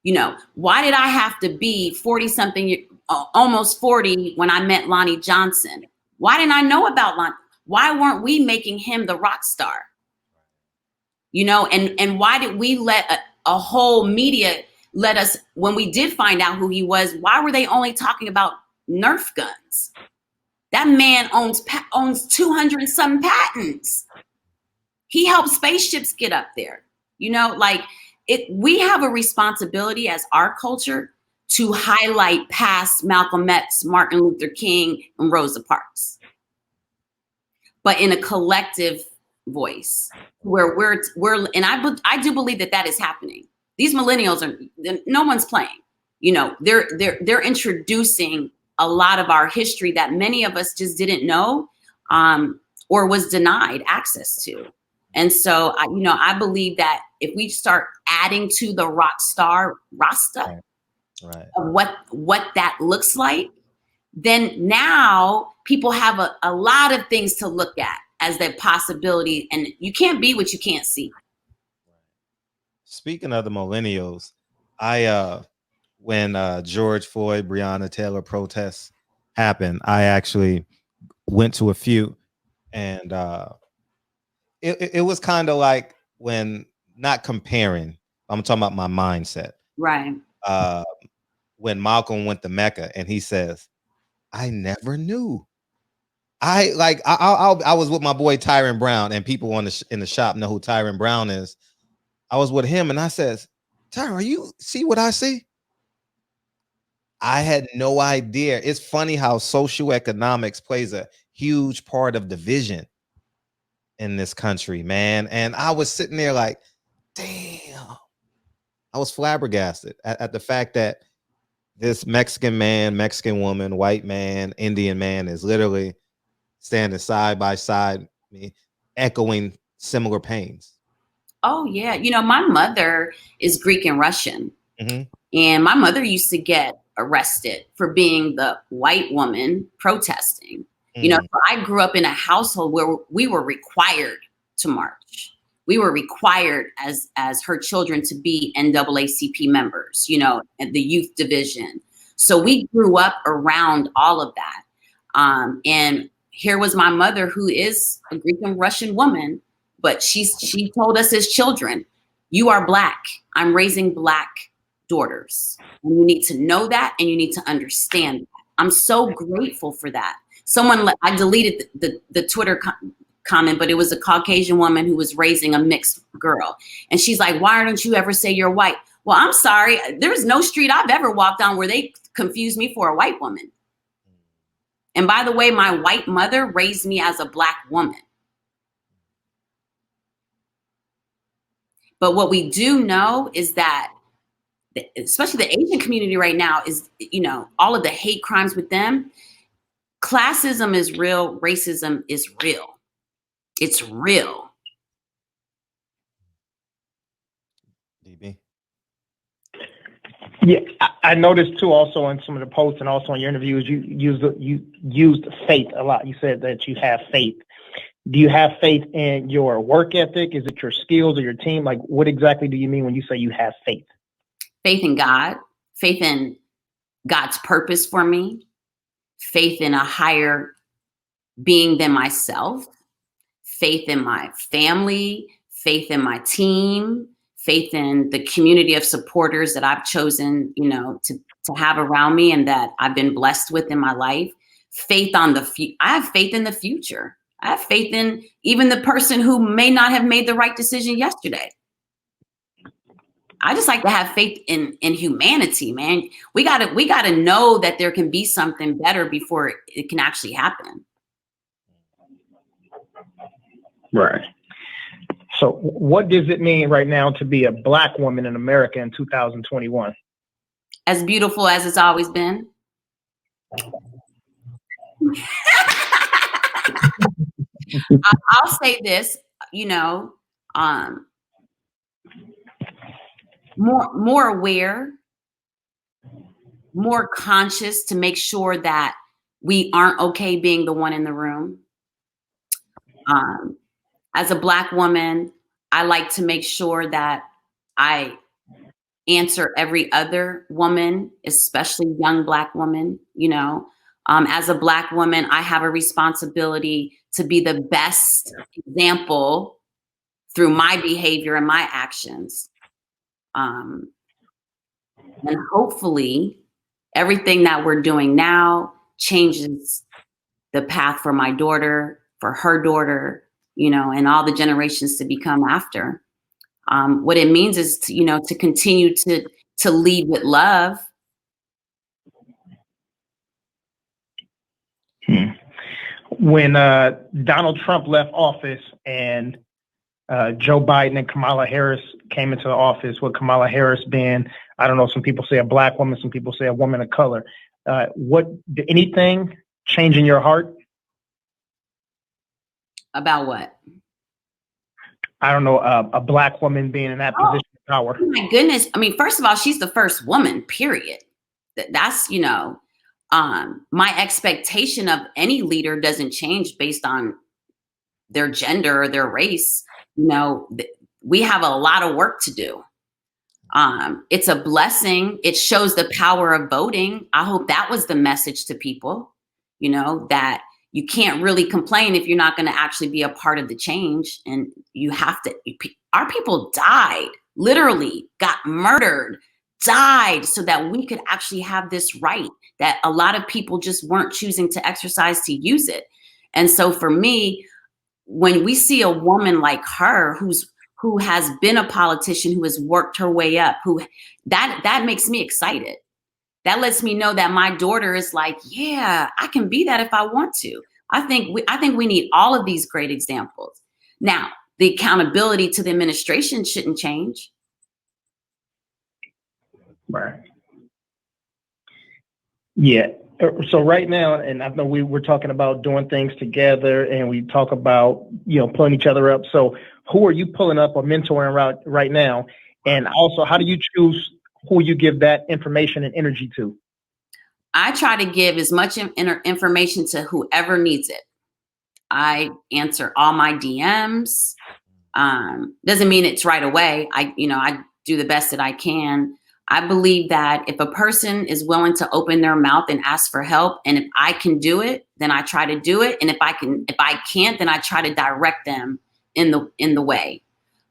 S5: You know, why did I have to be 40 something, almost 40 when I met Lonnie Johnson? Why didn't I know about Lonnie? Why weren't we making him the rock star? You know, and why did we let a whole media let us, when we did find out who he was, why were they only talking about Nerf guns? That man owns 200 and some patents. He helped spaceships get up there. You know, like we have a responsibility as our culture to highlight past Malcolm X, Martin Luther King, and Rosa Parks, but in a collective voice where we're and I do believe that is happening. These millennials no one's playing. You know, they're introducing a lot of our history that many of us just didn't know or was denied access to. And so, I believe that if we start adding to the rock star roster of what that looks like, then now people have a lot of things to look at as their possibility. And you can't be what you can't see.
S4: Speaking of the millennials, when George Floyd, Breonna Taylor protests happened, I actually went to a few, and it was kind of like, when, not comparing, I'm talking about my mindset.
S5: Right.
S4: When Malcolm went to Mecca and he says, I never knew. I was with my boy Tyron Brown, and people in the shop know who Tyron Brown is. I was with him and I says, Tyron, you see what I see? I had no idea. It's funny how socioeconomics plays a huge part of division in this country, man. And I was sitting there like, damn. I was flabbergasted at the fact that this Mexican man, Mexican woman, white man, Indian man is literally standing side by side me, echoing similar pains.
S5: Oh, yeah. You know, my mother is Greek and Russian.
S4: Mm-hmm.
S5: And my mother used to get arrested for being the white woman protesting. You know, so I grew up in a household where we were required to march. We were required as her children to be NAACP members, you know, at the youth division. So we grew up around all of that. And here was my mother, who is a Greek and Russian woman, but she told us as children, you are Black. I'm raising Black daughters. And you need to know that, and you need to understand that. I'm so grateful for that. I deleted the Twitter comment, but it was a Caucasian woman who was raising a mixed girl. And she's like, why don't you ever say you're white? Well, I'm sorry. There's no street I've ever walked on where they confused me for a white woman. And by the way, my white mother raised me as a Black woman. But what we do know is that, especially the Asian community right now, is, you know, all of the hate crimes with them. Classism is real. Racism is real. It's real.
S4: DB.
S6: Yeah, I noticed too, also in some of the posts and also in your interviews, you used faith a lot. You said that you have faith. Do you have faith in your work ethic? Is it your skills or your team? Like, what exactly do you mean when you say you have faith?
S5: Faith in God, faith in God's purpose for me, faith in a higher being than myself, faith in my family, faith in my team, faith in the community of supporters that I've chosen, you know, to have around me and that I've been blessed with in my life. Faith on I have faith in the future. I have faith in even the person who may not have made the right decision yesterday. I just like to have faith in humanity, man. We gotta know that there can be something better before it can actually happen.
S6: Right. So what does it mean right now to be a Black woman in America in 2021?
S5: As beautiful as it's always been. I'll say this, you know, more aware, more conscious to make sure that we aren't okay being the one in the room. As a Black woman, I like to make sure that I answer every other woman, especially young Black woman, you know. As a Black woman, I have a responsibility to be the best example through my behavior and my actions. And hopefully everything that we're doing now changes the path for my daughter, for her daughter, you know, and all the generations to become after. What it means is to, you know, to continue to lead with love.
S6: When Donald Trump left office and Joe Biden and Kamala Harris came into the office, with Kamala Harris being, I don't know, some people say a Black woman, some people say a woman of color. Did anything change in your heart?
S5: About what?
S6: I don't know, a Black woman being in that position of power.
S5: Oh my goodness. I mean, first of all, she's the first woman, period. That's, you know, my expectation of any leader doesn't change based on their gender or their race. You know, we have a lot of work to do. It's a blessing. It shows the power of voting. I hope that was the message to people, you know, that you can't really complain if you're not going to actually be a part of the change. And you have to, our people died, literally got murdered, died so that we could actually have this right that a lot of people just weren't choosing to exercise to use it. And so for me, when we see a woman like her who has been a politician, who has worked her way up, that makes me excited. That lets me know that my daughter is like, yeah, I can be that if I want to. I think we need all of these great examples. Now, the accountability to the administration shouldn't change.
S6: Right. Yeah. So right now, and I know we were talking about doing things together, and we talk about, you know, pulling each other up. So who are you pulling up or mentoring right now? And also, how do you choose who you give that information and energy to?
S5: I try to give as much information to whoever needs it. I answer all my DMs. Doesn't mean it's right away. I do the best that I can. I believe that if a person is willing to open their mouth and ask for help, and if I can do it, then I try to do it. And if I can't, then I try to direct them in the way.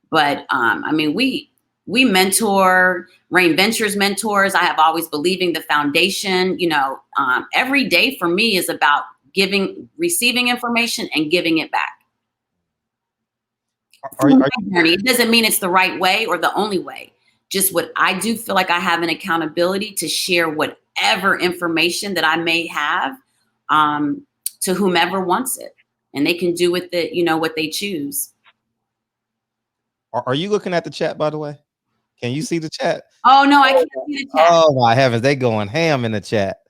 S5: But I mean, we mentor, Rain Ventures mentors. I have always believing the foundation, you know, every day for me is about receiving information and giving it back. It doesn't mean it's the right way or the only way. Just what I do feel like I have an accountability to share whatever information that I may have to whomever wants it, and they can do with it, you know, what they choose.
S2: Are you looking at the chat, by the way? Can you see the chat?
S5: Oh no, I can't see the chat.
S2: Oh my heavens, they going ham in the chat.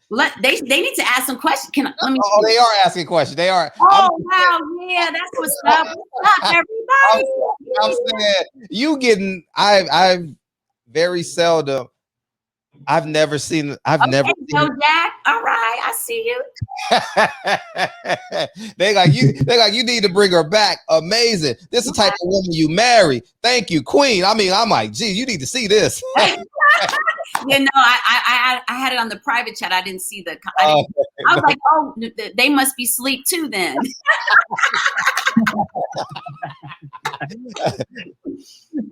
S5: They need to ask some questions. They
S2: are asking questions. They are.
S5: Oh wow, yeah, that's what's up. What's up, everybody?
S2: I'm saying you getting. I've very seldom. I've never seen.
S5: Joe Jack. All right, I see you.
S2: They like you need to bring her back. Amazing. This is the type of woman you marry. Thank you, Queen. I mean, I'm like, gee, you need to see this.
S5: You know, I had it on the private chat. I didn't see I was like, oh, they must be asleep too then.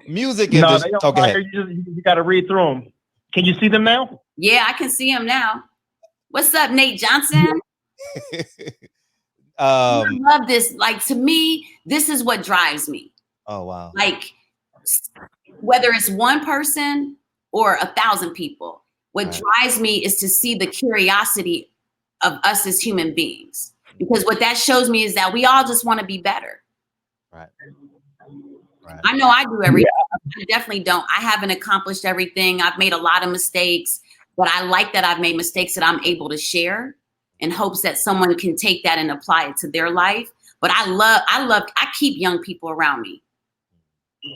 S2: Music industry. Okay,
S6: you got to read through them. Can you see them now?
S5: Yeah, I can see them now. What's up, Nate Johnson? I love this. Like, to me, this is what drives me.
S2: Oh wow!
S5: Like, whether it's one person or 1,000 people, what drives me is to see the curiosity of us as human beings. Because what that shows me is that we all just want to be better.
S2: Right.
S5: I know I do everything. I definitely don't. I haven't accomplished everything. I've made a lot of mistakes, but I like that I've made mistakes that I'm able to share in hopes that someone can take that and apply it to their life. But I keep young people around me.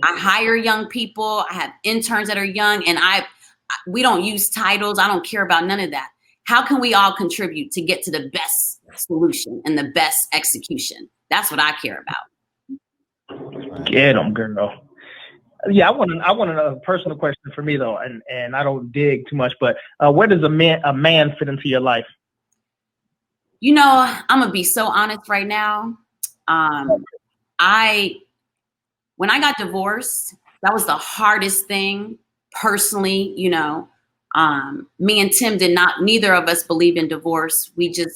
S5: I hire young people. I have interns that are young, and we don't use titles. I don't care about none of that. How can we all contribute to get to the best solution and the best execution? That's what I care about.
S6: Get them, girl. Yeah, I want a personal question for me though, and I don't dig too much, but where does a man fit into your life?
S5: You know, I'm gonna be so honest right now. When I got divorced, that was the hardest thing personally. You know, me and Tim neither of us believed in divorce. We didn't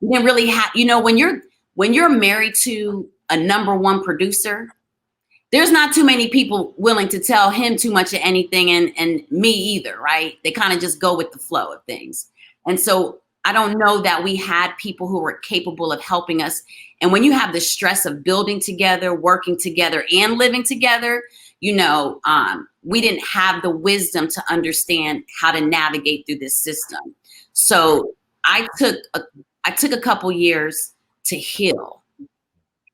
S5: really have, you know, when you're married to a #1 producer, there's not too many people willing to tell him too much of anything, and me either, right? They kind of just go with the flow of things. And so I don't know that we had people who were capable of helping us. And when you have the stress of building together, working together, and living together, you know, we didn't have the wisdom to understand how to navigate through this system. So I took a couple years to heal.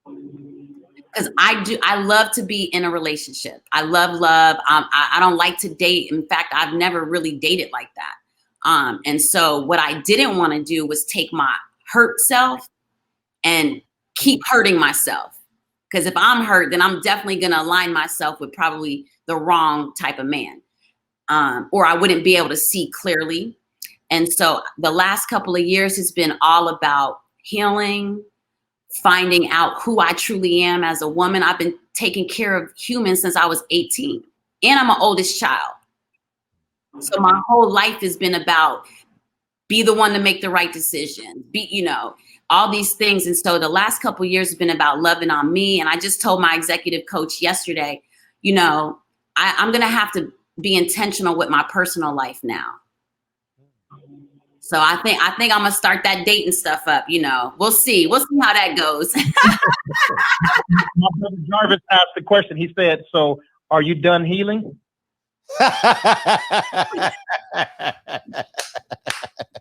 S5: Because I love to be in a relationship. I love love. I don't like to date. In fact, I've never really dated like that. And so what I didn't want to do was take my hurt self and keep hurting myself. Because if I'm hurt, then I'm definitely going to align myself with probably the wrong type of man. Or I wouldn't be able to see clearly. And so the last couple of years has been all about healing, finding out who I truly am as a woman. I've been taking care of humans since I was 18, and I'm an oldest child. So my whole life has been about be the one to make the right decision, be, you know, all these things. And so the last couple of years have been about loving on me. And I just told my executive coach yesterday, you know, I'm going to have to be intentional with my personal life now. So I think I'm gonna start that dating stuff up. You know, we'll see how that goes.
S6: My brother Jarvis asked the question. He said, "So, are you done healing?"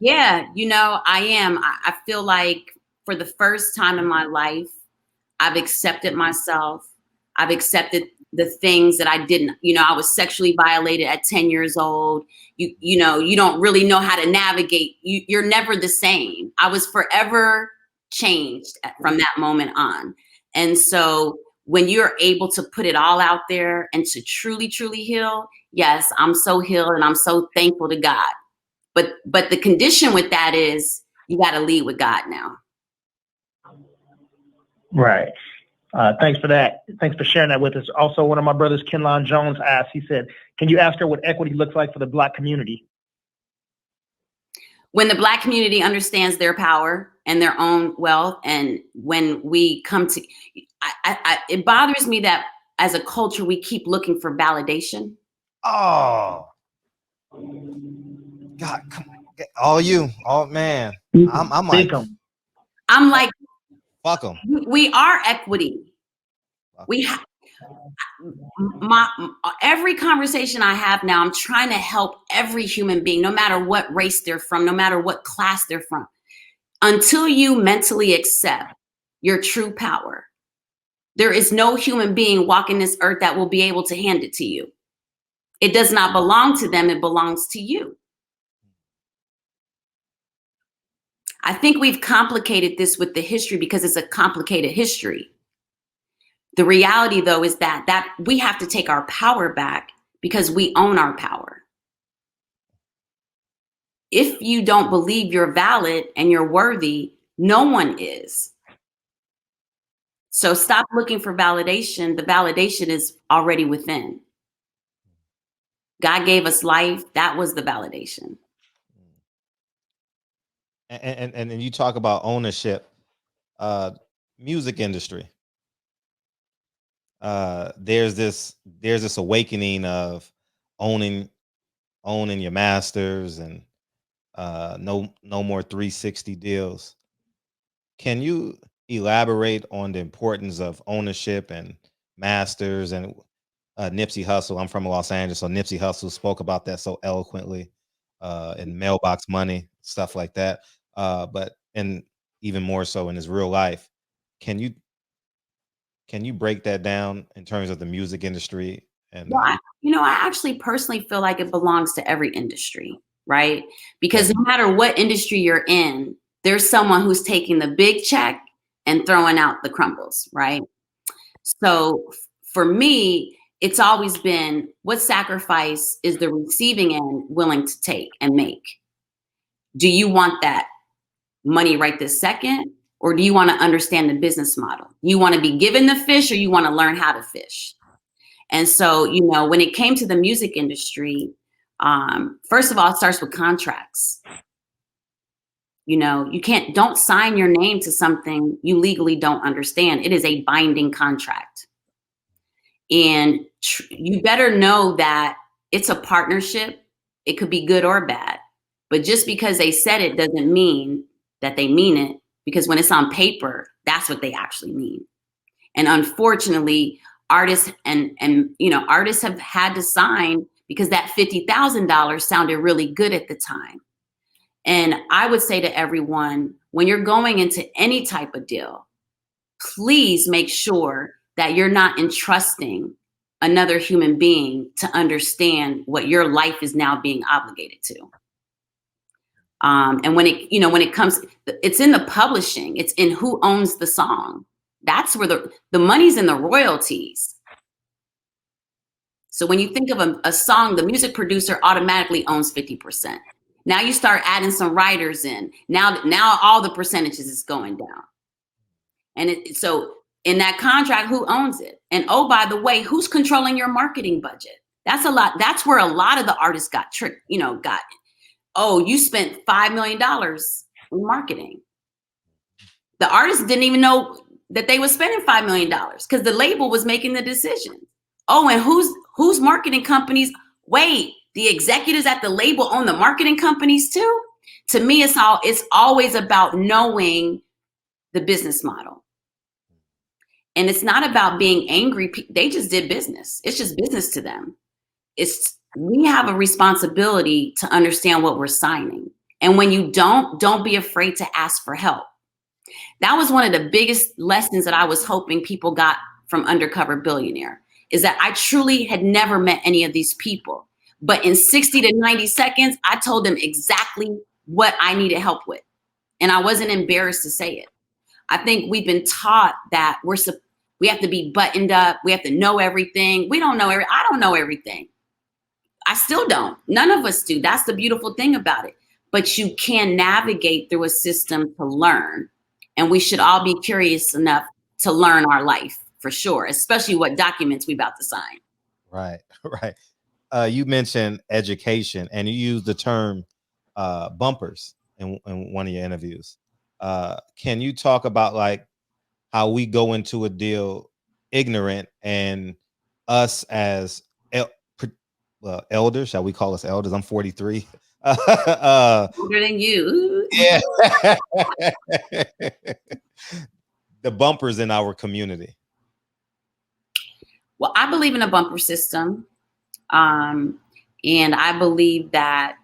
S5: Yeah, you know, I am. I feel like for the first time in my life, I've accepted myself. I've accepted the things that I didn't, you know, I was sexually violated at 10 years old. You know, you don't really know how to navigate. You're never the same. I was forever changed from that moment on. And so when you're able to put it all out there and to truly, truly heal, yes, I'm so healed and I'm so thankful to God. But the condition with that is you got to lead with God now.
S6: Right. Thanks for that. Thanks for sharing that with us. Also, one of my brothers, Kenlon Jones, asked, he said, can you ask her what equity looks like for the Black community?
S5: When the Black community understands their power and their own wealth, and when we come to, it bothers me that as a culture, we keep looking for validation.
S4: Oh, God, come on. Man.
S5: I'm like,
S4: fuck them.
S5: We are equity. We have every conversation I have now, I'm trying to help every human being, no matter what race they're from, no matter what class they're from. Until you mentally accept your true power, there is no human being walking this earth that will be able to hand it to you. It does not belong to them. It belongs to you. I think we've complicated this with the history because it's a complicated history. The reality, though, is that we have to take our power back because we own our power. If you don't believe you're valid and you're worthy, no one is. So stop looking for validation. The validation is already within. God gave us life. That was the validation.
S7: And you talk about ownership, music industry. There's this awakening of owning your masters and no more 360 deals. Can you elaborate on the importance of ownership and masters and Nipsey Hussle. I'm from Los Angeles, so Nipsey Hussle spoke about that so eloquently in Mailbox Money, stuff like that. But and even more so in his real life. Can you break that down in terms of the music industry? And
S5: Well, I actually personally feel like it belongs to every industry, right? Because no matter what industry you're in, there's someone who's taking the big check and throwing out the crumbles, right? So for me, it's always been, what sacrifice is the receiving end willing to take and make? Do you want that money right this second? Or do you want to understand the business model? You want to be given the fish, or you want to learn how to fish? And so, when it came to the music industry, first of all, it starts with contracts. Don't sign your name to something you legally don't understand. It is a binding contract. And you better know that it's a partnership. It could be good or bad. But just because they said it doesn't mean that they mean it, because when it's on paper, that's what they actually mean. And unfortunately, artists artists have had to sign because that $50,000 sounded really good at the time. And I would say to everyone, when you're going into any type of deal, please make sure that you're not entrusting another human being to understand what your life is now being obligated to. And when it comes, it's in the publishing, it's in who owns the song. That's where the money's in the royalties. So when you think of a song, the music producer automatically owns 50%. Now you start adding some writers in. Now all the percentages is going down. And so in that contract, who owns it? And oh, by the way, who's controlling your marketing budget? That's a lot. That's where a lot of the artists got tricked, oh, you spent $5 million in marketing. The artist didn't even know that they were spending $5 million because the label was making the decision. Oh, and who's marketing companies? Wait, the executives at the label own the marketing companies too? To me, it's always about knowing the business model. And it's not about being angry. They just did business. It's just business to them. We have a responsibility to understand what we're signing. And when you don't be afraid to ask for help. That was one of the biggest lessons that I was hoping people got from Undercover Billionaire, is that I truly had never met any of these people. But in 60 to 90 seconds, I told them exactly what I needed help with. And I wasn't embarrassed to say it. I think we've been taught that we have to be buttoned up. We have to know everything. I don't know everything. I still don't. None of us do. That's the beautiful thing about it. But you can navigate through a system to learn. And we should all be curious enough to learn our life, for sure, especially what documents we about to sign.
S7: Right. You mentioned education, and you used the term bumpers in one of your interviews. Can you talk about like how we go into a deal ignorant, and us as elders, shall we call us elders? I'm 43.
S5: Older than you.
S7: Yeah. The bumpers in our community.
S5: Well, I believe in a bumper system. And I believe that,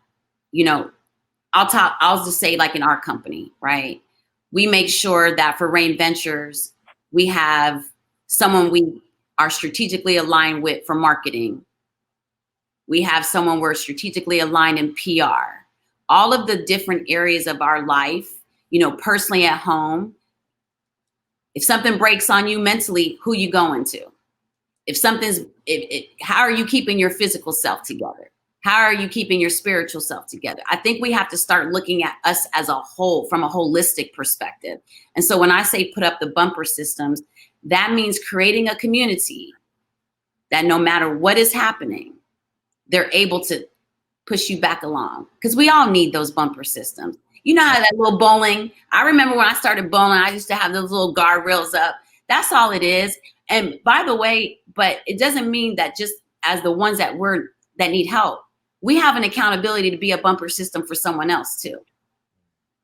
S5: I'll just say, like in our company, right? We make sure that for Rain Ventures, we have someone we are strategically aligned with for marketing. We have someone we're strategically aligned in PR. All of the different areas of our life, personally at home. If something breaks on you mentally, who you going to? How are you keeping your physical self together? How are you keeping your spiritual self together? I think we have to start looking at us as a whole, from a holistic perspective. And so when I say put up the bumper systems, that means creating a community that no matter what is happening, they're able to push you back along. Because we all need those bumper systems. You know how that little bowling, I remember when I started bowling, I used to have those little guardrails up. That's all it is. And by the way, but it doesn't mean that just as the ones that need help, we have an accountability to be a bumper system for someone else too.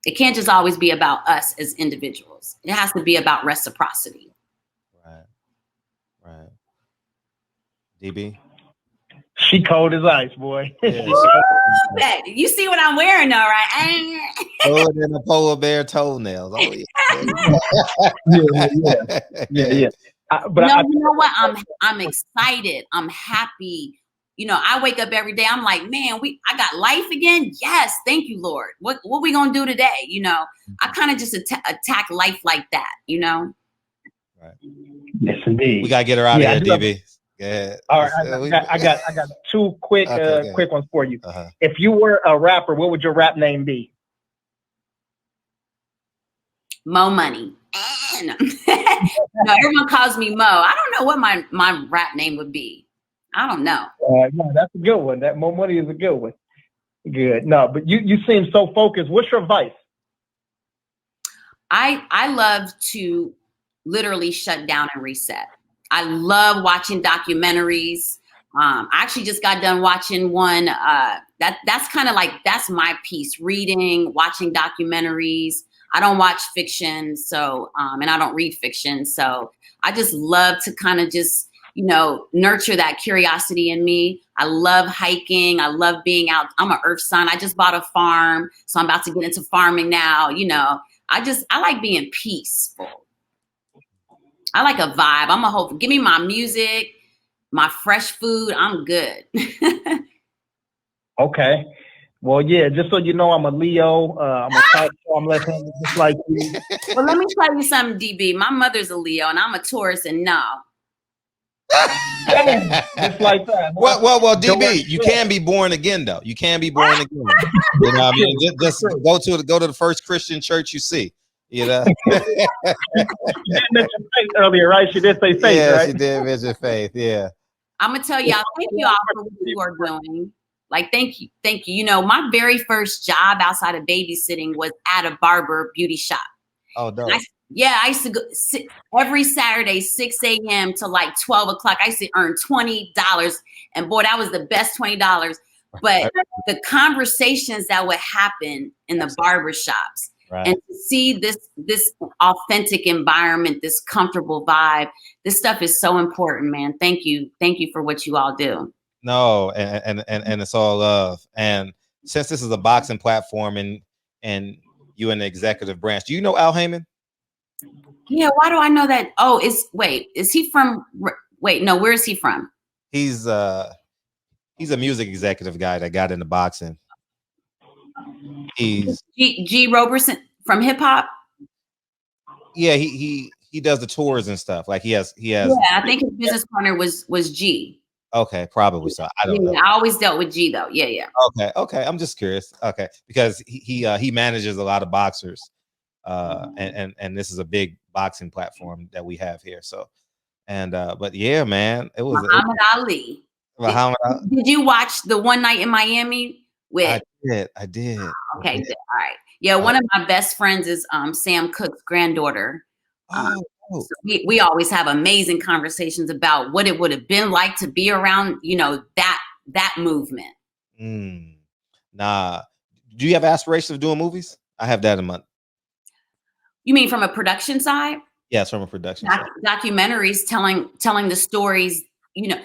S5: It can't just always be about us as individuals. It has to be about reciprocity.
S7: Right. DB.
S6: She cold as ice, boy.
S7: Yeah,
S5: You see what I'm wearing, though, right?
S7: Colder than a polar bear toenails. Oh
S6: yeah.
S5: But you know what? I'm excited. I'm happy. You know, I wake up every day. I'm like, man, I got life again. Yes, thank you, Lord. What we gonna do today? You know, I kind of just attack life like that. You know.
S7: Right.
S6: Yes, indeed.
S7: We gotta get her out of here, DB. Yeah.
S6: All right, I got two quick quick ones for you.
S7: Uh-huh.
S6: If you were a rapper, what would your rap name be?
S5: Mo Money. No, everyone calls me Mo. I don't know what my rap name would be. I don't know.
S6: No, that's a good one. That Mo Money is a good one. Good. No, but you seem so focused. What's your advice?
S5: I love to literally shut down and reset. I love watching documentaries. I actually just got done watching one. That's kind of like, that's my piece, reading, watching documentaries. I don't watch fiction, so, and I don't read fiction. So I just love to kind of just, you know, nurture that curiosity in me. I love hiking. I love being out. I'm an earth sign. I just bought a farm, so I'm about to get into farming now. You know, I like being peaceful. I like a vibe. Give me my music, my fresh food. I'm good.
S6: Okay. Well, yeah, just so you know, I'm a Leo. I'm a type, so I'm left-handed just like you.
S5: Well, let me tell you something, DB. My mother's a Leo and I'm a Taurus, and no.
S6: Just like that.
S7: Well, DB, you can be born again, though. You can be born again. You know what I mean? Just go to the first Christian church you see. You know.
S6: You did mention faith earlier, right? She did say faith,
S7: yeah,
S6: right?
S7: she did mention faith. Yeah.
S5: I'm gonna tell y'all, thank you all for what you are doing. Like, thank you. You know, my very first job outside of babysitting was at a barber beauty shop.
S7: Oh, no.
S5: I used to go every Saturday, 6 a.m. to like 12 o'clock. I used to earn $20. And boy, that was the best $20. But the conversations that would happen in the barber shops, right, and to see this authentic environment, this comfortable vibe, this stuff is so important, man. Thank you. Thank you for what you all do.
S7: No, and it's all love. And since this is a boxing platform and you in the executive branch, do you know Al Heyman?
S5: Yeah, why do I know that? Oh, is he from? Wait, no, where is he from?
S7: He's a music executive guy that got into boxing. He's
S5: G Roberson from hip hop.
S7: Yeah, he does the tours and stuff. Like he has.
S5: Yeah, I think his business partner was G.
S7: Okay, probably so. I don't know.
S5: I always dealt with G though. Yeah.
S7: Okay. I'm just curious. Okay, because he manages a lot of boxers, and this is a big boxing platform that we have here. So, but yeah, man, it was
S5: Muhammad Ali. Did you watch the One Night in Miami with?
S7: I did.
S5: Okay, all right. Yeah, one of my best friends is Sam Cooke's granddaughter. So we always have amazing conversations about what it would have been like to be around, you know, that movement.
S7: Nah. Do you have aspirations of doing movies? I have that in mind.
S5: You mean from a production side?
S7: Yes, from a production side.
S5: Documentaries telling the stories. You know,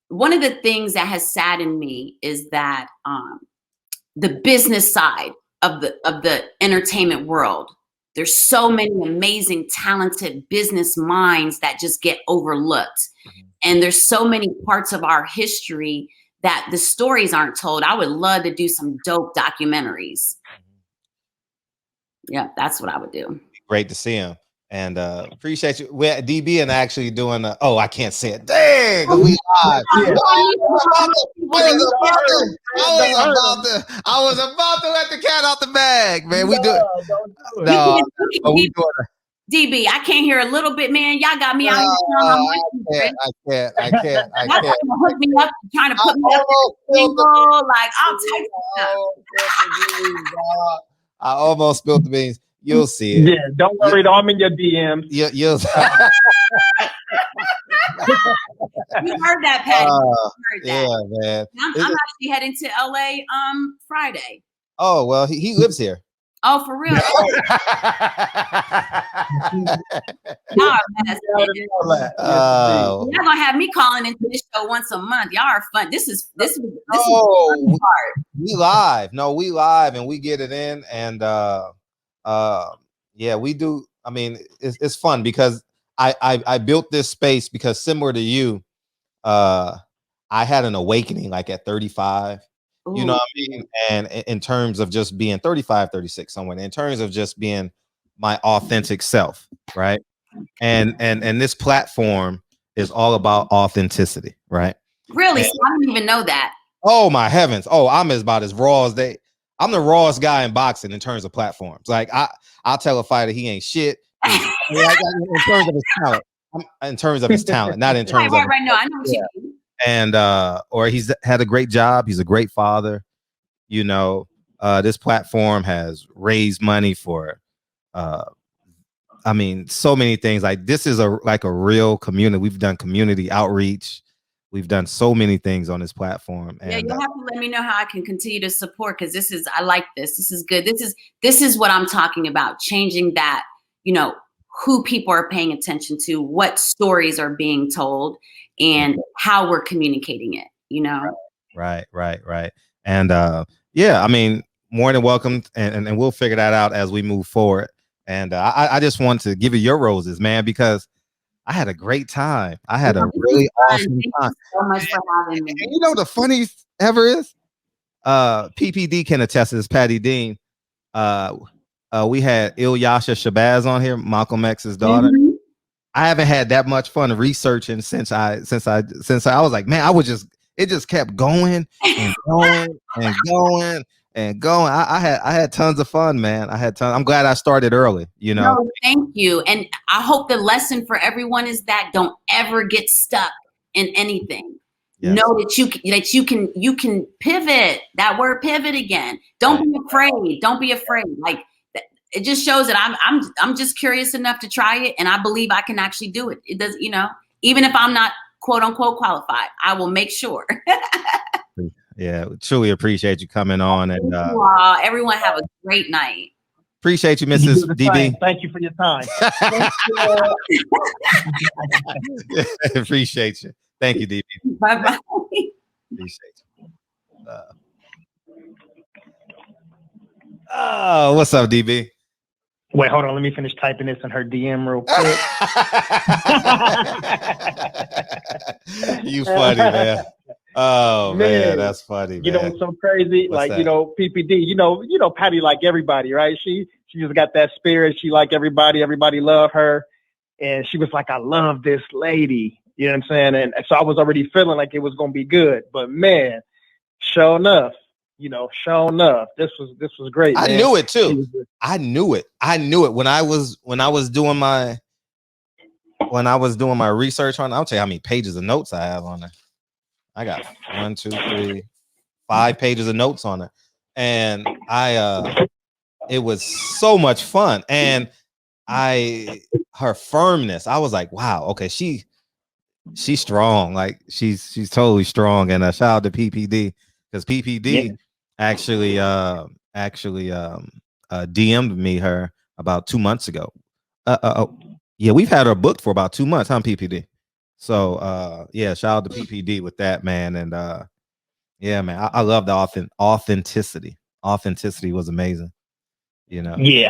S5: one of the things that has saddened me is that the business side of the entertainment world. There's so many amazing, talented business minds that just get overlooked. Mm-hmm. And there's so many parts of our history that the stories aren't told. I would love to do some dope documentaries. Mm-hmm. Yeah, that's what I would do.
S7: Great to see him. And appreciate you. We're at DB and actually doing I can't say it. Dang, we live. I was about to let the cat out the bag, man. We do it. No, we doing it.
S5: DB, I can't hear a little bit, man. Y'all got me out here.
S7: I can't.
S5: Y'all trying to hook me up, trying to put me up like all types of stuff.
S7: I almost spilled the beans. You'll see it.
S6: Yeah, don't worry. I'm in your DMs.
S7: You'll
S5: You heard that, Patty. Heard that.
S7: Yeah, man.
S5: I'm actually heading to LA Friday.
S7: Oh, well, he lives here.
S5: Oh, for real? Y'all are mess.
S7: Oh,
S5: Y'all gonna have me calling into this show once a month. Y'all are fun. This is the fun part.
S7: we live. No, we live and we get it in. And yeah, we do. I mean, it's fun because I built this space because similar to you, I had an awakening like at 35. You know what I mean? And in terms of just being 35, 36, somewhere, in terms of just being my authentic self, right? And this platform is all about authenticity, right?
S5: Really? So I didn't even know that.
S7: Oh my heavens. Oh, I'm about as raw as they. I'm the rawest guy in boxing in terms of platforms. Like I'll tell a fighter he ain't shit. Like, in terms of his talent. In terms of his talent, not in terms of
S5: right. No, I know what you mean.
S7: And or he's had a great job, he's a great father. You know, this platform has raised money for I mean, so many things. Like this is a real community. We've done community outreach. We've done so many things on this platform. And
S5: yeah, you'll have to let me know how I can continue to support, because I like this. This is good. This is what I'm talking about. Changing that, you know, who people are paying attention to, what stories are being told, and how we're communicating it, you know?
S7: Right. And yeah, I mean, more than welcome. And we'll figure that out as we move forward. And I just want to give you your roses, man, because I had a great time. I had a really awesome time.
S5: Thank you so much for having me.
S7: And you know the funniest ever is, PPD can attest to this, Patty Dean. We had Ilyasha Shabazz on here, Malcolm X's daughter.
S5: Mm-hmm.
S7: I haven't had that much fun researching since I was like, man, it just kept going and going and going and going. I had tons of fun, man. I'm glad I started early, you know.
S5: No, thank you. And I hope the lesson for everyone is that don't ever get stuck in anything. Yes. Know that you can pivot. That word pivot again. Don't be afraid. Don't be afraid. Like, it just shows that I'm just curious enough to try it, and I believe I can actually do it. It does, you know, even if I'm not quote unquote qualified, I will make sure.
S7: Yeah, truly appreciate you coming on, and
S5: everyone have a great night.
S7: Appreciate you, Mrs. DB.
S6: Thank you for your time.
S7: Appreciate you. Thank you, DB.
S5: Bye-bye.
S7: Appreciate you. Oh, what's up, DB?
S6: Wait, hold on. Let me finish typing this in her DM real quick.
S7: You funny, man. Oh man, that's funny.
S6: You know what's so crazy?
S7: What's that?
S6: You know, PPD. You know, Patty like everybody, right? She just got that spirit. She like everybody. Everybody love her, and she was like, "I love this lady." You know what I'm saying? And so I was already feeling like it was gonna be good. But man, sure enough, this was great.
S7: I knew it too. I knew it when I was doing my research on. I'll tell you how many pages of notes I have on there. I got 1, 2, 3, 5 pages of notes on it, and it was so much fun. And her firmness, I was like, wow, okay, she's strong. Like she's totally strong. And shout out to PPD, because PPD actually DM'd me her about 2 months ago. Yeah, we've had her booked for about 2 months, huh, PPD? So yeah, shout out to PPD with that, man. And yeah, man, I love the authenticity. Authenticity was amazing, you know.
S6: Yeah,